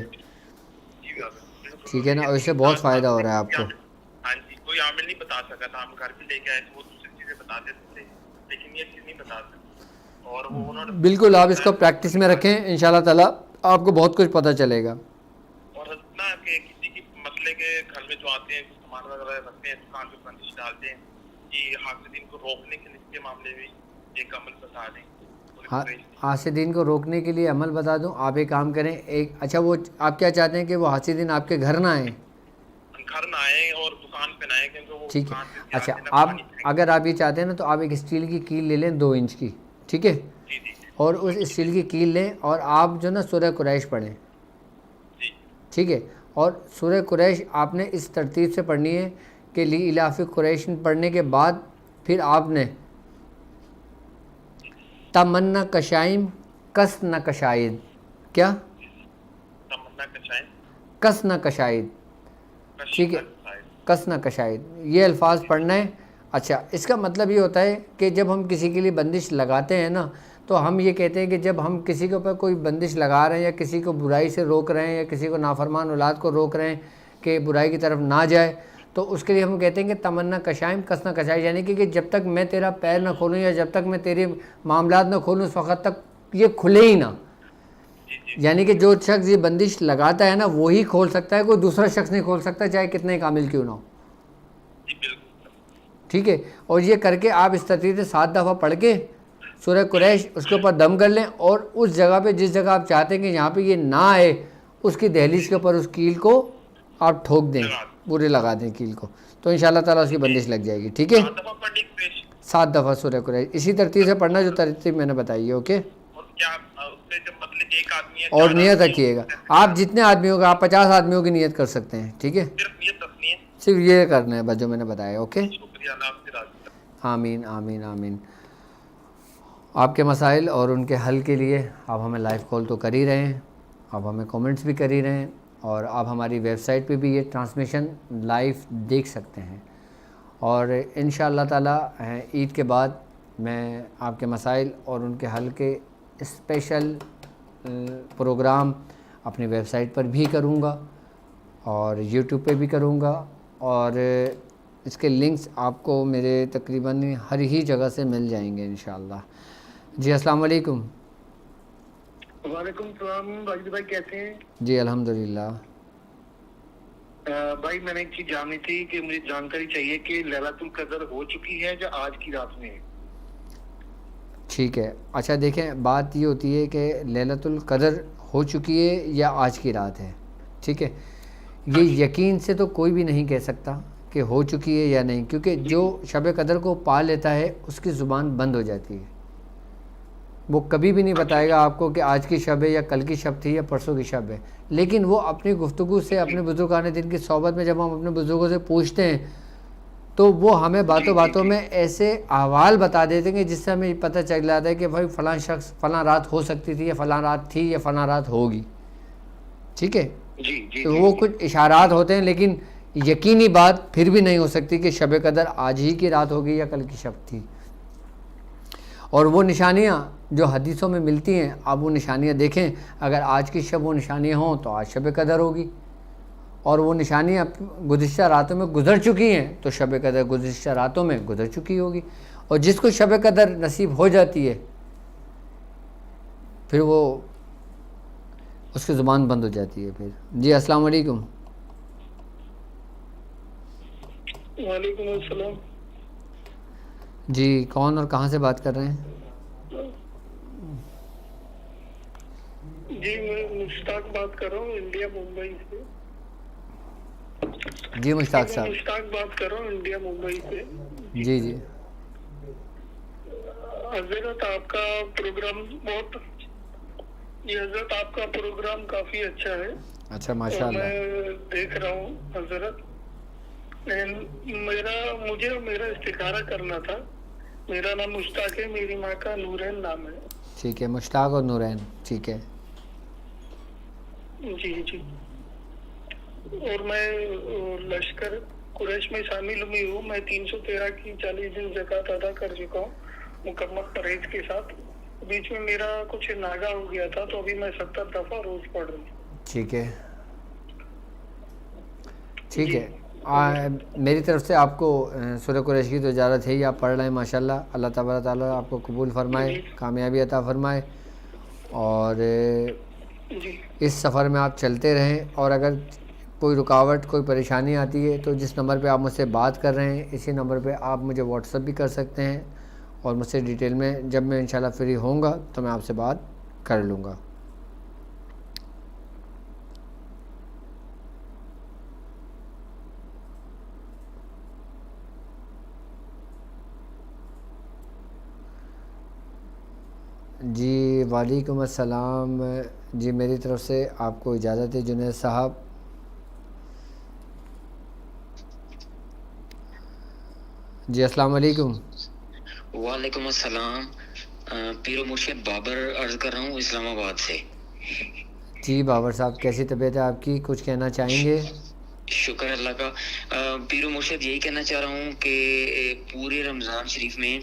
ٹھیک ہے نا، اور اس سے بہت فائدہ ہو رہا ہے آپ کو۔ ہاں جی، کوئی عامل نہیں بتا سکا تھا، ہم گھر بھی لے کے آئے تو وہ دوسری چیزیں بتا دیتے تھے، لیکن یہ چیز نہیں بتا سکتے، اور وہ انہوں نے بالکل آپ اس کو پریکٹس میں رکھیں، انشاءاللہ تعالیٰ آپ کو بہت کچھ پتہ چلے گا۔ اور نا کہ کسی کی مسئلے کے گھر میں جو آتے ہیں سامان وغیرہ رکھتے ہیں، دکان پہ بندش ڈالتے ہیں، کہ حاسدین کو روکنے کے لیے اس کے معاملے میں ایک عمل بتا دیں۔ حاسدین کو روکنے کے لیے عمل بتا دوں، آپ ایک کام کریں، اچھا وہ آپ کیا چاہتے ہیں کہ وہ حاسدین آپ کے گھر نہ آئیں؟ گھر نہ آئیں اور دکان پہ نہ آئیں، کیونکہ وہ ٹھیک ہے، دکان پہ اچھا آپ اگر آپ یہ چاہتے ہیں نا تو آپ ایک اسٹیل کی کیل لے لیں 2 انچ کی، ٹھیک ہے، اور اس اسٹیل کی کیل لیں اور آپ جو نا سورہ قریش پڑھیں، ٹھیک ہے، اور سورہ قریش آپ نے اس ترتیب سے پڑھنی ہے کہ لی الاف قریش پڑھنے کے بعد پھر آپ نے تمنا کشائم کس نہ کشائد، کیا کس نہ کشائد، ٹھیک ہے، کس نہ کشائد، یہ الفاظ پڑھنا ہے۔ اچھا اس کا مطلب یہ ہوتا ہے کہ جب ہم کسی کے لیے بندش لگاتے ہیں نا تو ہم یہ کہتے ہیں کہ جب ہم کسی کے اوپر کوئی بندش لگا رہے ہیں یا کسی کو برائی سے روک رہے ہیں یا کسی کو نافرمان اولاد کو روک رہے ہیں کہ برائی کی طرف نہ جائے، تو اس کے لیے ہم کہتے ہیں کہ تمنا کشائم کس نہ کشائم، یعنی کہ جب تک میں تیرا پیر نہ کھولوں یا جب تک میں تیرے معاملات نہ کھولوں اس وقت تک یہ کھلے ہی نہ، یعنی کہ جو شخص یہ بندش لگاتا ہے نا وہی کھول سکتا ہے، کوئی دوسرا شخص نہیں کھول سکتا چاہے کتنے کامل کیوں نہ ہو، ٹھیک ہے۔ اور یہ کر کے آپ اس ترتیب سے 7 دفعہ پڑھ کے سورہ قریش اس کے اوپر دم کر لیں، اور اس جگہ پہ جس جگہ آپ چاہتے ہیں کہ یہاں پہ یہ نہ آئے اس کی دہلیز کے اوپر اس کیل کو آپ ٹھوک دیں، پورے لگا دیں کیل کو، تو انشاءاللہ تعالیٰ اس کی بندش لگ جائے گی، ٹھیک ہے۔ 7 دفعہ سورہ قریش اسی ترتیب سے پڑھنا جو ترتیب میں نے بتائی ہے، اوکے۔ اور نیت رکھیے گا، آپ جتنے آدمیوں کا، آپ 50 آدمیوں کی نیت کر سکتے ہیں، ٹھیک ہے، صرف یہ کرنا ہے بس جو میں نے بتایا، اوکے۔ آمین آمین آمین۔ آپ کے مسائل اور ان کے حل کے لیے آپ ہمیں لائیو کال تو کر ہی رہے ہیں، آپ ہمیں کومنٹس بھی کر ہی رہے ہیں، اور آپ ہماری ویب سائٹ پہ بھی یہ ٹرانسمیشن لائیو دیکھ سکتے ہیں، اور انشاءاللہ تعالیٰ عید کے بعد میں آپ کے مسائل اور ان کے حل کے اسپیشل پروگرام اپنی ویب سائٹ پر بھی کروں گا اور یوٹیوب پہ بھی کروں گا، اور اس کے لنکس آپ کو میرے تقریباً ہر ہی جگہ سے مل جائیں گے انشاءاللہ۔ جی السلام علیکم۔ وعلیکم السلام واجد بھائی، کیسے ہیں؟ جی الحمدللہ۔ بھائی میں نے ایک چیز جاننی تھی کہ مجھے جانکاری چاہیے کہ لیلۃ القدر ہو چکی ہے یا آج کی رات میں ہے؟ ٹھیک ہے، اچھا دیکھیں بات یہ ہوتی ہے کہ لیلۃ القدر ہو چکی ہے یا آج کی رات ہے، ٹھیک ہے، یہ یقین سے تو کوئی بھی نہیں کہہ سکتا کہ ہو چکی ہے یا نہیں، کیونکہ جو شب قدر کو پا لیتا ہے اس کی زبان بند ہو جاتی ہے، وہ کبھی بھی نہیں بتائے گا آپ کو کہ آج کی شب ہے یا کل کی شب تھی یا پرسوں کی شب ہے، لیکن وہ اپنی گفتگو سے، اپنے بزرگان دین کی صحبت میں جب ہم اپنے بزرگوں سے پوچھتے ہیں تو وہ ہمیں باتوں باتوں میں ایسے احوال بتا دیتے ہیں جس سے ہمیں پتہ چل جاتا ہے کہ بھائی فلاں شخص فلاں رات ہو سکتی تھی یا فلاں رات تھی یا فلاں رات ہوگی. ٹھیک ہے, تو وہ کچھ اشارات ہوتے ہیں, لیکن یقینی بات پھر بھی نہیں ہو سکتی کہ شب قدر آج ہی کی رات ہوگی یا کل کی شب تھی. اور وہ نشانیاں جو حدیثوں میں ملتی ہیں, آپ وہ نشانیاں دیکھیں, اگر آج کی شب وہ نشانیاں ہوں تو آج شب قدر ہوگی, اور وہ نشانیاں گزشتہ راتوں میں گزر چکی ہیں تو شب قدر گزشتہ راتوں میں گزر چکی ہوگی. اور جس کو شب قدر نصیب ہو جاتی ہے پھر وہ اس کی زبان بند ہو جاتی ہے پھر. جی السلام علیکم. وعلیکم السلام. جی کون اور کہاں سے بات کر رہے ہیں؟ جی میں مشتاق بات کر رہا ہوں انڈیا ممبئی سے. جی مشتاق صاحب. مشتاق بات کر رہا ہوں انڈیا ممبئی سے. جی جی حضرت آپ کا پروگرام حضرت آپ کا پروگرام کافی اچھا ہے. اچھا ماشاء اللہ. میں دیکھ رہا ہوں حضرت. میرا استخارہ کرنا تھا. میرا نام مشتاق ہے, میری ماں کا نورین نام ہے. ٹھیک ہے, مشتاق اور نورین, ٹھیک ہے. جی جی. اور میں لشکر قریش میں شامل ہوئی ہوں. میں 313 کی 40 دن زکوٰۃ ادا کر چکا ہوں مکمل پرہیز کے ساتھ. بیچ میں میرا کچھ ناگا ہو گیا تھا تو ابھی میں 70 دفعہ روز پڑھ رہا ہوں. ٹھیک ہے ٹھیک ہے. میری طرف سے آپ کو سورہ قریش کی تو اجازت ہے ہی, آپ پڑھ رہے ہیں ماشاءاللہ. اللہ تبارک تعالیٰ آپ کو قبول فرمائے, کامیابی عطا فرمائے, اور اس سفر میں آپ چلتے رہیں. اور اگر کوئی رکاوٹ کوئی پریشانی آتی ہے تو جس نمبر پہ آپ مجھ سے بات کر رہے ہیں اسی نمبر پہ آپ مجھے واٹس ایپ بھی کر سکتے ہیں, اور مجھ سے ڈیٹیل میں جب میں انشاءاللہ فری ہوں گا تو میں آپ سے بات کر لوں گا. جی وعلیکم السلام. جی میری طرف سے آپ کو اجازت ہے جنید صاحب. جی السلام علیکم. وعلیکم السلام. پیر و مرشد بابر عرض کر رہا ہوں اسلام آباد سے. جی بابر صاحب, کیسی طبیعت ہے آپ کی, کچھ کہنا چاہیں گے؟ شکر اللہ کا. پیر و مرشد یہی کہنا چاہ رہا ہوں کہ پورے رمضان شریف میں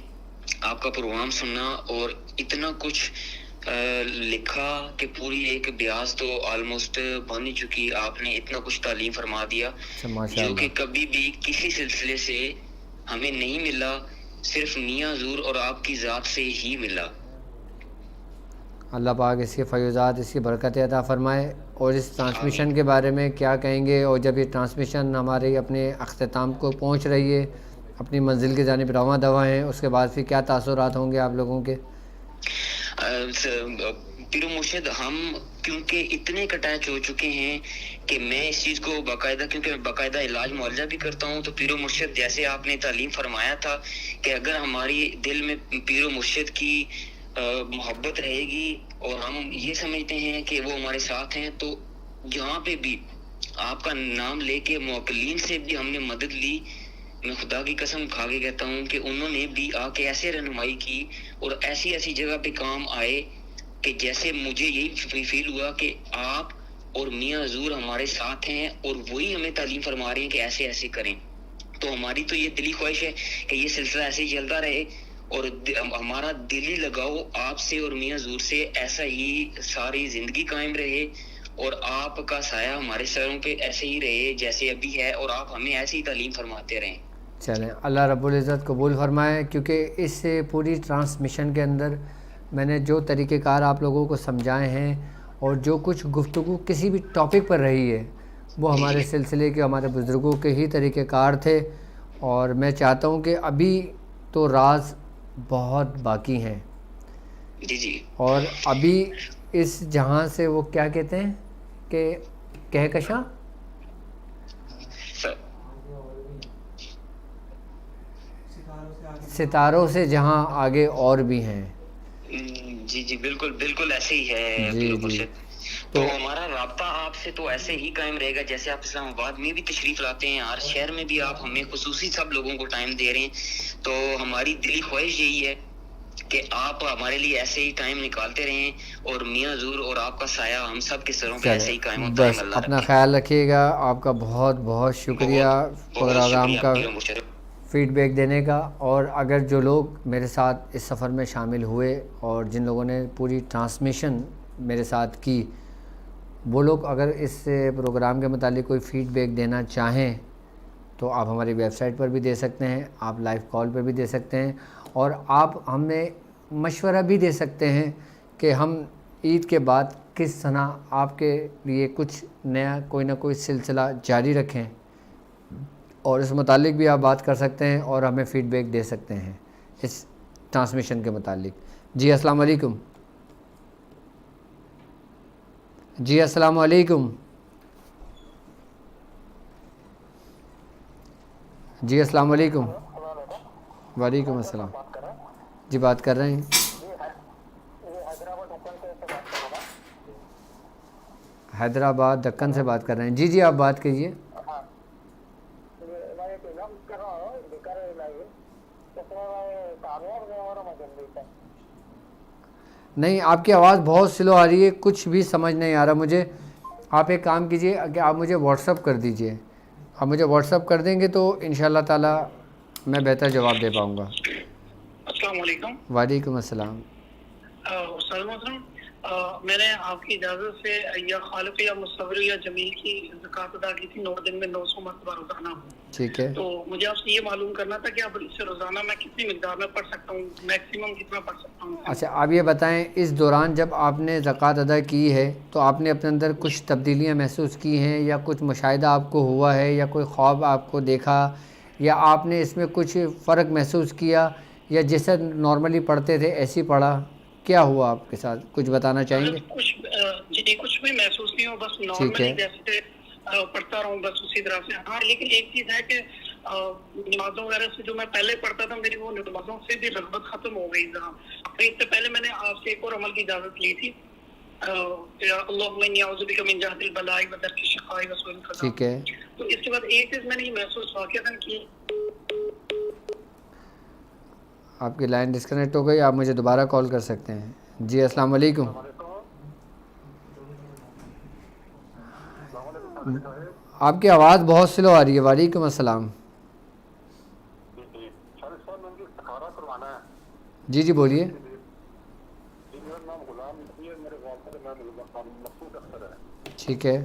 آپ کا پروگرام سننا اور اتنا کچھ لکھا کہ پوری ایک بیاس تو آلموسٹ بن چکی. آپ نے اتنا کچھ تعلیم فرما دیا جو کہ کبھی بھی کسی سلسلے سے ہمیں نہیں ملا, صرف میاں حضور اور آپ کی ذات سے ہی ملا. اللہ پاک اس کے فیضات, اس کی برکت عطا فرمائے. اور اس ٹرانسمیشن کے بارے میں کیا کہیں گے, اور جب یہ ٹرانسمیشن ہمارے اپنے اختتام کو پہنچ رہی ہے, اپنی منزل کی جانب رواں دواں ہیں, اس کے بعد پھر کیا تاثرات ہوں گے آپ لوگوں کے؟ پیر مرشد ہم کیونکہ اتنے اٹیچ ہو چکے ہیں کہ میں اس چیز کو باقاعدہ, کیونکہ میں باقاعدہ علاج معالجہ بھی کرتا ہوں, تو پیر و مرشد جیسے آپ نے تعلیم فرمایا تھا کہ اگر ہماری دل میں پیر و مرشد کی محبت رہے گی اور ہم یہ سمجھتے ہیں کہ وہ ہمارے ساتھ ہیں, تو یہاں پہ بھی آپ کا نام لے کے موکلین سے بھی ہم نے مدد لی. میں خدا کی قسم کھا کے کہتا ہوں کہ انہوں نے بھی آ کے ایسے رہنمائی کی اور ایسی ایسی جگہ پہ کام آئے کہ جیسے مجھے یہی فیل ہوا کہ آپ اور میاں حضور ہمارے ساتھ ہیں اور وہی ہمیں تعلیم فرما رہے ہیں کہ ایسے ایسے کریں. تو ہماری تو یہ دلی خواہش ہے کہ یہ سلسلہ ایسے ہی چلتا رہے اور ہمارا دلی لگاؤ آپ سے اور میاں حضور سے ایسا ہی ساری زندگی قائم رہے, اور آپ کا سایہ ہمارے سروں پہ ایسے ہی رہے جیسے ابھی ہے, اور آپ ہمیں ایسی ہی تعلیم فرماتے رہیں. چلیں, اللہ رب العزت قبول فرمائے. کیونکہ اس پوری ٹرانسمیشن کے اندر میں نے جو طریقہ کار آپ لوگوں کو سمجھائے ہیں اور جو کچھ گفتگو کسی بھی ٹاپک پر رہی ہے وہ ہمارے سلسلے کے, ہمارے بزرگوں کے ہی طریقہ کار تھے. اور میں چاہتا ہوں کہ ابھی تو راز بہت باقی ہیں. جی جی. اور ابھی اس جہاں سے وہ کیا کہتے ہیں کہ کہکشاں ستاروں سے جہاں آگے اور بھی ہیں. جی جی بالکل بالکل ایسے ہی ہے. جی جی تو ہمارا رابطہ آپ سے تو ایسے ہی قائم رہے گا جیسے آپ اسلام آباد میں بھی تشریف لاتے ہیں, ہر شہر میں بھی آپ ہمیں خصوصی سب لوگوں کو ٹائم دے رہے ہیں. تو ہماری دلی خواہش یہی ہے کہ آپ ہمارے لیے ایسے ہی ٹائم نکالتے رہیں, اور میاں حضور اور آپ کا سایہ ہم سب کے سروں پہ ایسے ہی قائم ہوتا ہے. بس اپنا خیال رکھیے گا. آپ کا بہت بہت شکریہ پروگرام کا فیڈ بیک دینے کا. اور اگر جو لوگ میرے ساتھ اس سفر میں شامل ہوئے اور جن لوگوں نے پوری ٹرانسمیشن میرے ساتھ کی, وہ لوگ اگر اس پروگرام کے متعلق کوئی فیڈ بیک دینا چاہیں تو آپ ہماری ویب سائٹ پر بھی دے سکتے ہیں, آپ لائیو کال پہ بھی دے سکتے ہیں, اور آپ ہمیں مشورہ بھی دے سکتے ہیں کہ ہم عید کے بعد کس طرح آپ کے لیے کچھ نیا کوئی نہ کوئی سلسلہ جاری رکھیں, اور اس متعلق بھی آپ بات کر سکتے ہیں اور ہمیں فیڈ بیک دے سکتے ہیں اس ٹرانسمیشن کے متعلق. جی السلام علیکم. جی السلام علیکم. جی السلام علیکم. وعلیکم السلام. جی بات کر رہے ہیں. حیدرآباد دکن سے بات کر رہے ہیں. جی جی آپ بات کیجئے. نہیں, آپ کی آواز بہت سلو آ رہی ہے, کچھ بھی سمجھ نہیں آ رہا مجھے. آپ ایک کام کیجئے کہ آپ مجھے واٹس اپ کر دیجئے. آپ مجھے واٹس اپ کر دیں گے تو انشاءاللہ تعالی میں بہتر جواب دے پاؤں گا. السلام علیکم. وعلیکم السلام. استاد محترم, میں نے آپ کی اجازت سے یا خالق یا مصور یا جمیل کی زکوٰۃ ادا کی تھی 9 دن میں 900 مرتبہ روزانہ. ٹھیک ہے. تو مجھے آپ سے یہ معلوم کرنا تھا کہ اب اس سے روزانہ میں کتنی مقدار میں پڑھ سکتا ہوں, میکسیمم کتنا پڑھ سکتا ہوں؟ اچھا آپ یہ بتائیں, اس دوران جب آپ نے زکوٰۃ ادا کی ہے تو آپ نے اپنے اندر کچھ تبدیلیاں محسوس کی ہیں, یا کچھ مشاہدہ آپ کو ہوا ہے, یا کوئی خواب آپ کو دیکھا, یا آپ نے اس میں کچھ فرق محسوس کیا, یا جیسے نارملی پڑھتے تھے ایسی پڑھا؟ کیا ہوا آپ کے ساتھ, کچھ بتانا چاہیں گے؟ کچھ بھی محسوس نہیں ہو, بس نارملی جیسے پڑھتا رہوں بس اسی طرح سے. ہاں لیکن ایک چیز ہے کہ نمازوں وغیرہ سے جو میں پہلے پڑھتا تھا, میری وہ نمازوں سے بھی رغبت ختم ہو گئی. اس سے پہلے میں نے آپ سے ایک اور عمل کی اجازت لی تھی, اللہم انی اعوذ بک من جہد البلاء و درک الشقاء و سوء القضاء. ٹھیک ہے. تو اس کے بعد ایک چیز میں نے یہ محسوس واقعتاً کی. آپ کی لائن ڈسکنیکٹ ہو گئی, آپ مجھے دوبارہ کال کر سکتے ہیں. جی السلام علیکم. آپ کی آواز بہت سلو آ رہی ہے. وعلیکم السلام. جی جی بولیے. ٹھیک ہے.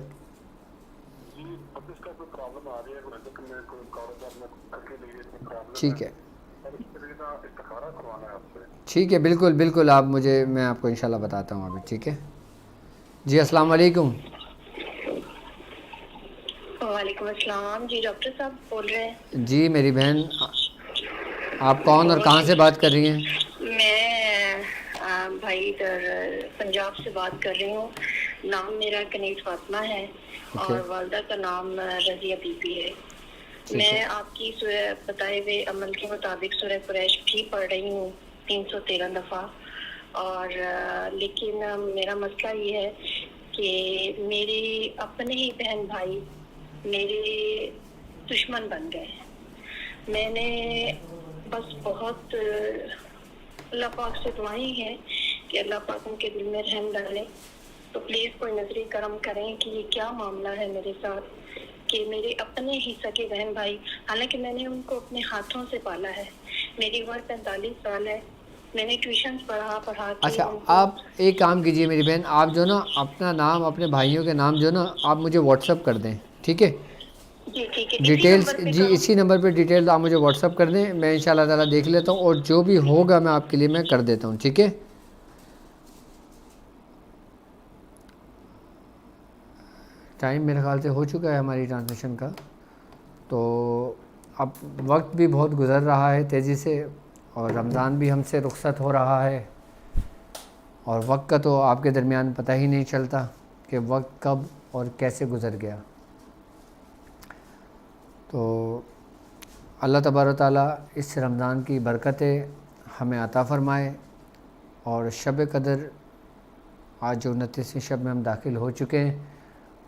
ٹھیک ہے. ٹھیک ہے, بالکل بالکل, آپ مجھے, میں آپ کو انشاءاللہ بتاتا ہوں ابھی. ٹھیک ہے. جی السلام علیکم. وعلیکم السلام. جی ڈاکٹر صاحب بول رہے ہیں؟ جی میری بہن, آپ کون اور کہاں سے بات کر رہی ہیں؟ میں بھائی ادھر پنجاب سے بات کر رہی ہوں. نام میرا کنیز فاطمہ ہے اور والدہ کا نام رضیہ بی بی ہے. میں آپ کی بتائے ہوئے عمل کے مطابق سورہ قریش بھی پڑھ رہی ہوں 313 دفعہ, اور لیکن میرا مسئلہ یہ ہے کہ میرے اپنے ہی بہن بھائی میرے دشمن بن گئے. میں نے بس بہت اللہ پاک سے دعائیں ہیں کہ اللہ پاک ان کے دل میں رحم ڈالے. تو پلیز کوئی نظری کرم کریں کہ یہ کیا معاملہ ہے میرے ساتھ, کہ میرے اپنے ہی سگے بہن بھائی, حالانکہ میں نے ان کو اپنے ہاتھوں سے پالا ہے. میری عمر 45 سال ہے. میں نے ٹیوشنز پڑھا کے. اچھا آپ ایک کام کیجئے میری بہن, آپ جو نا اپنا نام, اپنے بھائیوں کے نام جو نا آپ مجھے واٹس اپ کر دیں. ٹھیک ہے. جی ٹھیک ہے. ڈیٹیلز, جی اسی نمبر پہ ڈیٹیلز آپ مجھے واٹس اپ کر دیں. میں انشاءاللہ تعالیٰ دیکھ لیتا ہوں, اور جو بھی ہوگا میں آپ کے لیے میں کر دیتا ہوں. ٹھیک ہے. ٹائم میرے خیال سے ہو چکا ہے ہماری ٹرانسمیشن کا, تو اب وقت بھی بہت گزر رہا ہے تیزی سے, اور رمضان بھی ہم سے رخصت ہو رہا ہے, اور وقت کا تو آپ کے درمیان پتہ ہی نہیں چلتا کہ وقت کب اور کیسے گزر گیا. تو اللہ تبارک و تعالیٰ اس رمضان کی برکتیں ہمیں عطا فرمائے, اور شب قدر آج جو 29ویں شب میں ہم داخل ہو چکے ہیں،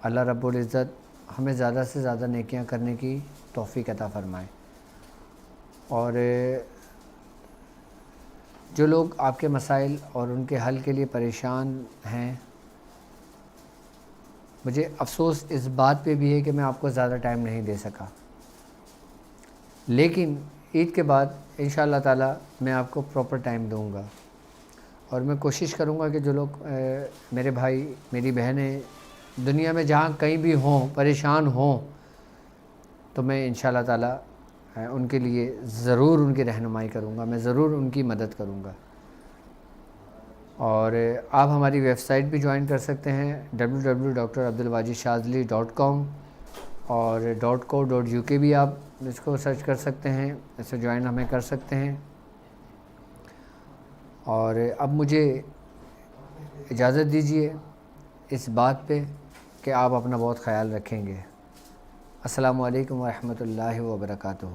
اللہ رب العزت ہمیں زیادہ سے زیادہ نیکیاں کرنے کی توفیق عطا فرمائے۔ اور جو لوگ آپ کے مسائل اور ان کے حل کے لیے پریشان ہیں، مجھے افسوس اس بات پہ بھی ہے کہ میں آپ کو زیادہ ٹائم نہیں دے سکا، لیکن عید کے بعد انشاءاللہ تعالی میں آپ کو پراپر ٹائم دوں گا، اور میں کوشش کروں گا کہ جو لوگ میرے بھائی میری بہنیں دنیا میں جہاں کہیں بھی ہوں، پریشان ہوں، تو میں انشاءاللہ تعالی ان کے لیے ضرور ان کی رہنمائی کروں گا، میں ضرور ان کی مدد کروں گا۔ اور آپ ہماری ویب سائٹ بھی جوائن کر سکتے ہیں www.drabdulwajidshazli.com، اور .co.uk بھی آپ اس کو سرچ کر سکتے ہیں، اسے جوائن ہمیں کر سکتے ہیں۔ اور اب مجھے اجازت دیجیے اس بات پہ کہ آپ اپنا بہت خیال رکھیں گے۔ السلام علیکم ورحمۃ اللہ وبرکاتہ۔